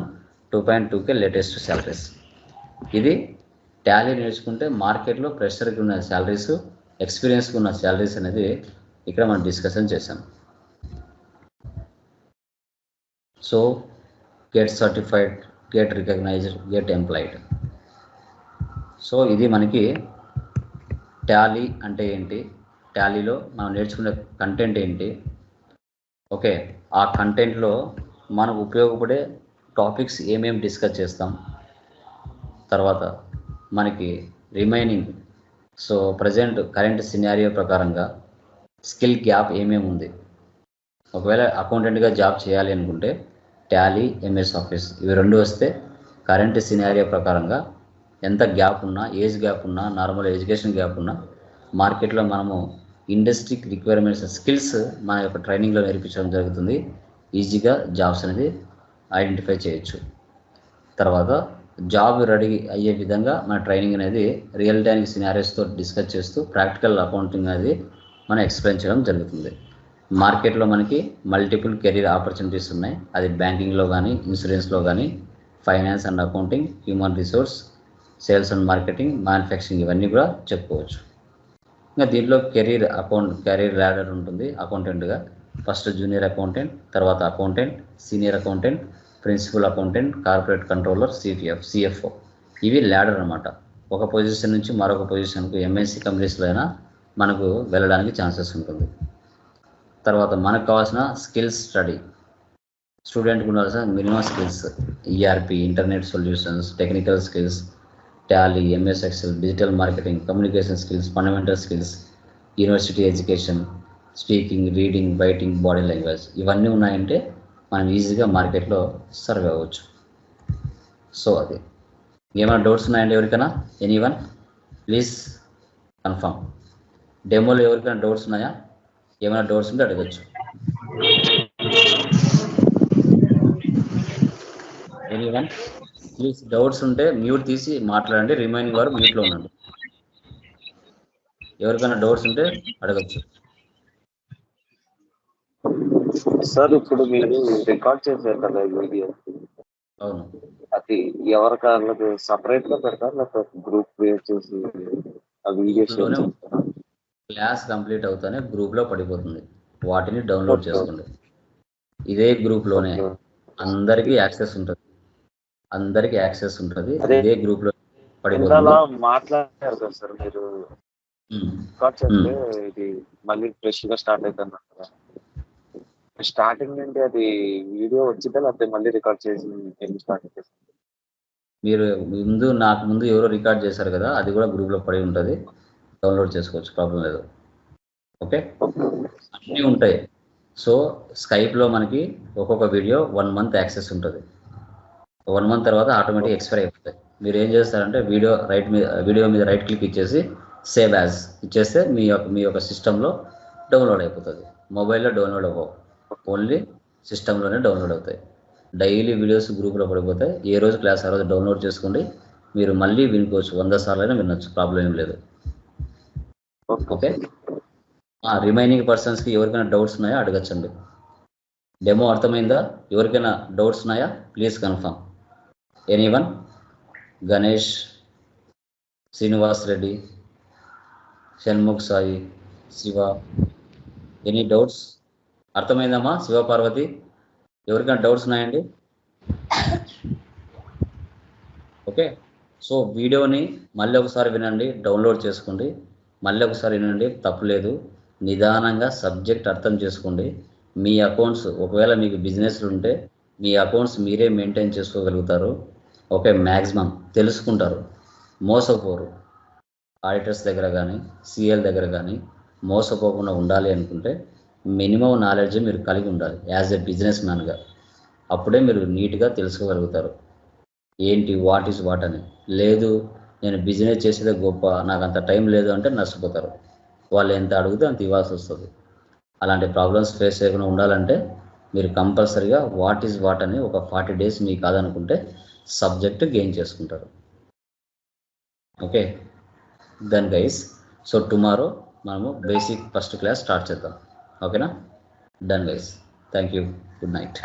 A: 2.2k latest salaries. ఇది Tally నేర్చుకుంటే మార్కెట్లో ప్రెషర్కి ఉన్న salaries, ఎక్స్పీరియన్స్కి ఉన్న salaries అనేది ఇక్కడ మనం discussion చేసాం. So get certified, get recognised, get employed. So ఇది మనకి టాలీ అంటే ఏంటి, టాలీలో మనం నేర్చుకునే కంటెంట్ ఏంటి, ఓకే, ఆ కంటెంట్లో మనకు ఉపయోగపడే టాపిక్స్ ఏమేమి డిస్కస్ చేస్తాం, తర్వాత మనకి remaining so present current scenario ప్రకారంగా స్కిల్ గ్యాప్ ఏమేమి ఉంది. ఒకవేళ అకౌంటెంట్గా జాబ్ చేయాలి అనుకుంటే టాలీ, ఎంఎస్ ఆఫీస్ ఇవి రెండు వస్తే కరెంట్ సినారియో ప్రకారంగా ఎంత గ్యాప్ ఉన్నా, ఏజ్ గ్యాప్ ఉన్నా, నార్మల్ ఎడ్యుకేషన్ గ్యాప్ ఉన్నా మార్కెట్లో మనము ఇండస్ట్రీ రిక్వైర్మెంట్స్ స్కిల్స్ మన యొక్క ట్రైనింగ్లో నేర్పించడం జరుగుతుంది. ఈజీగా జాబ్స్ అనేది ఐడెంటిఫై చేయొచ్చు. తర్వాత జాబ్ రెడీ అయ్యే విధంగా మన ట్రైనింగ్ అనేది రియల్ టైం సినారియోస్తో డిస్కస్ చేస్తూ ప్రాక్టికల్ అకౌంటింగ్ అనేది మనం ఎక్స్ప్లెయిన్ చేయడం జరుగుతుంది. మార్కెట్లో మనకి మల్టిపుల్ కెరీర్ ఆపర్చునిటీస్ ఉన్నాయి. అది బ్యాంకింగ్లో కానీ, ఇన్సూరెన్స్లో కానీ, finance and accounting, human resource, sales and marketing, manufacturing ఇవన్నీ కూడా చెప్పుకోవచ్చు. ఇంకా దీంట్లో కెరీర్ ల్యాడర్ ఉంటుంది. అకౌంటెంట్గా ఫస్ట్ జూనియర్ అకౌంటెంట్, తర్వాత accountant, senior accountant, principal accountant, corporate controller, CFO, ఇవి ల్యాడర్ అనమాట. ఒక పొజిషన్ నుంచి మరొక పొజిషన్కు ఎంఎన్సీ కంపెనీస్లో అయినా మనకు వెళ్ళడానికి ఛాన్సెస్ ఉంటుంది. తర్వాత మనకు కావాల్సిన స్కిల్స్ స్టడీ, స్టూడెంట్కి ఉండాల్సిన minimum skills ERP, internet solutions, technical skills, Tally, MS Excel, digital marketing, communication skills, fundamental skills, university education, speaking, reading, writing, body language ఇవన్నీ ఉన్నాయంటే మనం ఈజీగా మార్కెట్లో సర్వే అవ్వచ్చు. సో అది ఏమైనా డౌట్స్ ఉన్నాయండి ఎవరికైనా? Anyone please confirm. డెమోలో ఎవరికైనా డౌట్స్ ఉన్నాయా? ఏమైనా డౌట్స్ ఉంటే అడగచ్చు. ఎనీవన్ ప్లీజ్ డౌట్స్ ఉంటే మ్యూట్ తీసి మాట్లాడండి, రిమైనింగ్ వారు మ్యూట్లో ఉండండి. ఎవరికైనా డౌట్స్ ఉంటే అడగచ్చు.
H: సార్ ఇప్పుడు మీరు రికార్డ్ చేశారు కదా వీడియో,
A: అవును,
H: అది ఎవరికాళ్ళకి సపరేట్ గా పెడతారు లేకపోతే గ్రూప్ క్రియేట్ చేసి ఆ వీడియోస్
A: గ్రూప్లోనే క్లాస్ కంప్లీట్ అవుతానే గ్రూప్లో పడిపోతుంది, వాటిని డౌన్లోడ్ చేసుకోండి. ఇదే గ్రూప్లోనే అందరికీ యాక్సెస్ ఉంటుంది, ఇదే గ్రూప్లో పడిపోతుంది.
H: మాట్లాడారు కదా సార్ మీరు, రికార్డ్ చేస్తే ఇది మళ్ళీ ఫ్రెష్ గా స్టార్ట్ అవుతుంది కదా. స్టార్టింగ్ నుండి అది వీడియో వచ్చిందా లేకపోతే మళ్ళీ రికార్డ్ చేసి స్టార్ట్ చేసి?
A: మీరు నాకు ముందు ఎవరో రికార్డ్ చేశారు కదా, అది కూడా గ్రూప్లో పడి ఉంటుంది, డౌన్లోడ్ చేసుకోవచ్చు, ప్రాబ్లం లేదు. ఓకే, అన్నీ ఉంటాయి. సో స్కైప్లో మనకి ఒక్కొక్క వీడియో 1 month యాక్సెస్ ఉంటుంది. 1 month తర్వాత ఆటోమేటిక్ ఎక్స్పైర్ అయిపోతాయి. మీరు ఏం చేస్తారంటే వీడియో మీద రైట్ క్లిక్ ఇచ్చేసి సేవ్ యాజ్ ఇచ్చేస్తే మీ యొక్క సిస్టంలో డౌన్లోడ్ అయిపోతుంది. మొబైల్లో డౌన్లోడ్ అవ్వవు, ఓన్లీ సిస్టంలోనే డౌన్లోడ్ అవుతాయి. డైలీ వీడియోస్ గ్రూప్లో పడిపోతాయి. ఏ రోజు క్లాస్ ఆ రోజు డౌన్లోడ్ చేసుకోండి, మీరు మళ్ళీ వినుకోవచ్చు, 100 సార్లు అయినా వినొచ్చు, ప్రాబ్లం ఏం లేదు. ఓకే, రిమైనింగ్ పర్సన్స్కి ఎవరికైనా డౌట్స్ ఉన్నాయా అడగచ్చండి. డెమో అర్థమైందా? ఎవరికైనా డౌట్స్ ఉన్నాయా? Please confirm. Anyone? Ganesh, Srinivas Reddy, Shanmukh Sai, Shiva, any doubts? అర్థమైందమ్మా శివ పార్వతి? ఎవరికైనా డౌట్స్ ఉన్నాయండి? ఓకే, సో వీడియోని మళ్ళీ ఒకసారి వినండి, డౌన్లోడ్ చేసుకోండి, మళ్ళీ ఒకసారి వినండి, తప్పులేదు. నిదానంగా సబ్జెక్ట్ అర్థం చేసుకోండి. మీ అకౌంట్స్ ఒకవేళ మీకు బిజినెస్లు ఉంటే మీ అకౌంట్స్ మీరే మెయింటైన్ చేసుకోగలుగుతారు. ఓకే, మ్యాక్సిమం తెలుసుకుంటారు, మోసపోరు. ఆడిటర్స్ దగ్గర కానీ సిఎల్ దగ్గర కానీ మోసపోకుండా ఉండాలి అనుకుంటే మినిమం నాలెడ్జ్ మీరు కలిగి ఉండాలి యాజ్ ఎ బిజినెస్ మ్యాన్గా. అప్పుడే మీరు నీట్గా తెలుసుకోగలుగుతారు ఏంటి వాట్ ఈజ్ వాట్ అని. లేదు నేను బిజినెస్ చేసేదే గొప్ప, నాకు అంత టైం లేదు అంటే నష్టపోతారు. వాళ్ళు ఎంత అడిగితే అంత ఇవ్వాల్సి వస్తుంది. అలాంటి ప్రాబ్లమ్స్ ఫేస్ చేయకుండా ఉండాలంటే మీరు కంపల్సరీగా వాట్ ఈజ్ వాట్ అని ఒక 40 days మీకు కాదనుకుంటే సబ్జెక్ట్ గెయిన్ చేసుకుంటారు. Okay then guys, so tomorrow మనము బేసిక్ ఫస్ట్ క్లాస్ స్టార్ట్ చేద్దాం. ఓకేనా? Done guys, thank you, good night.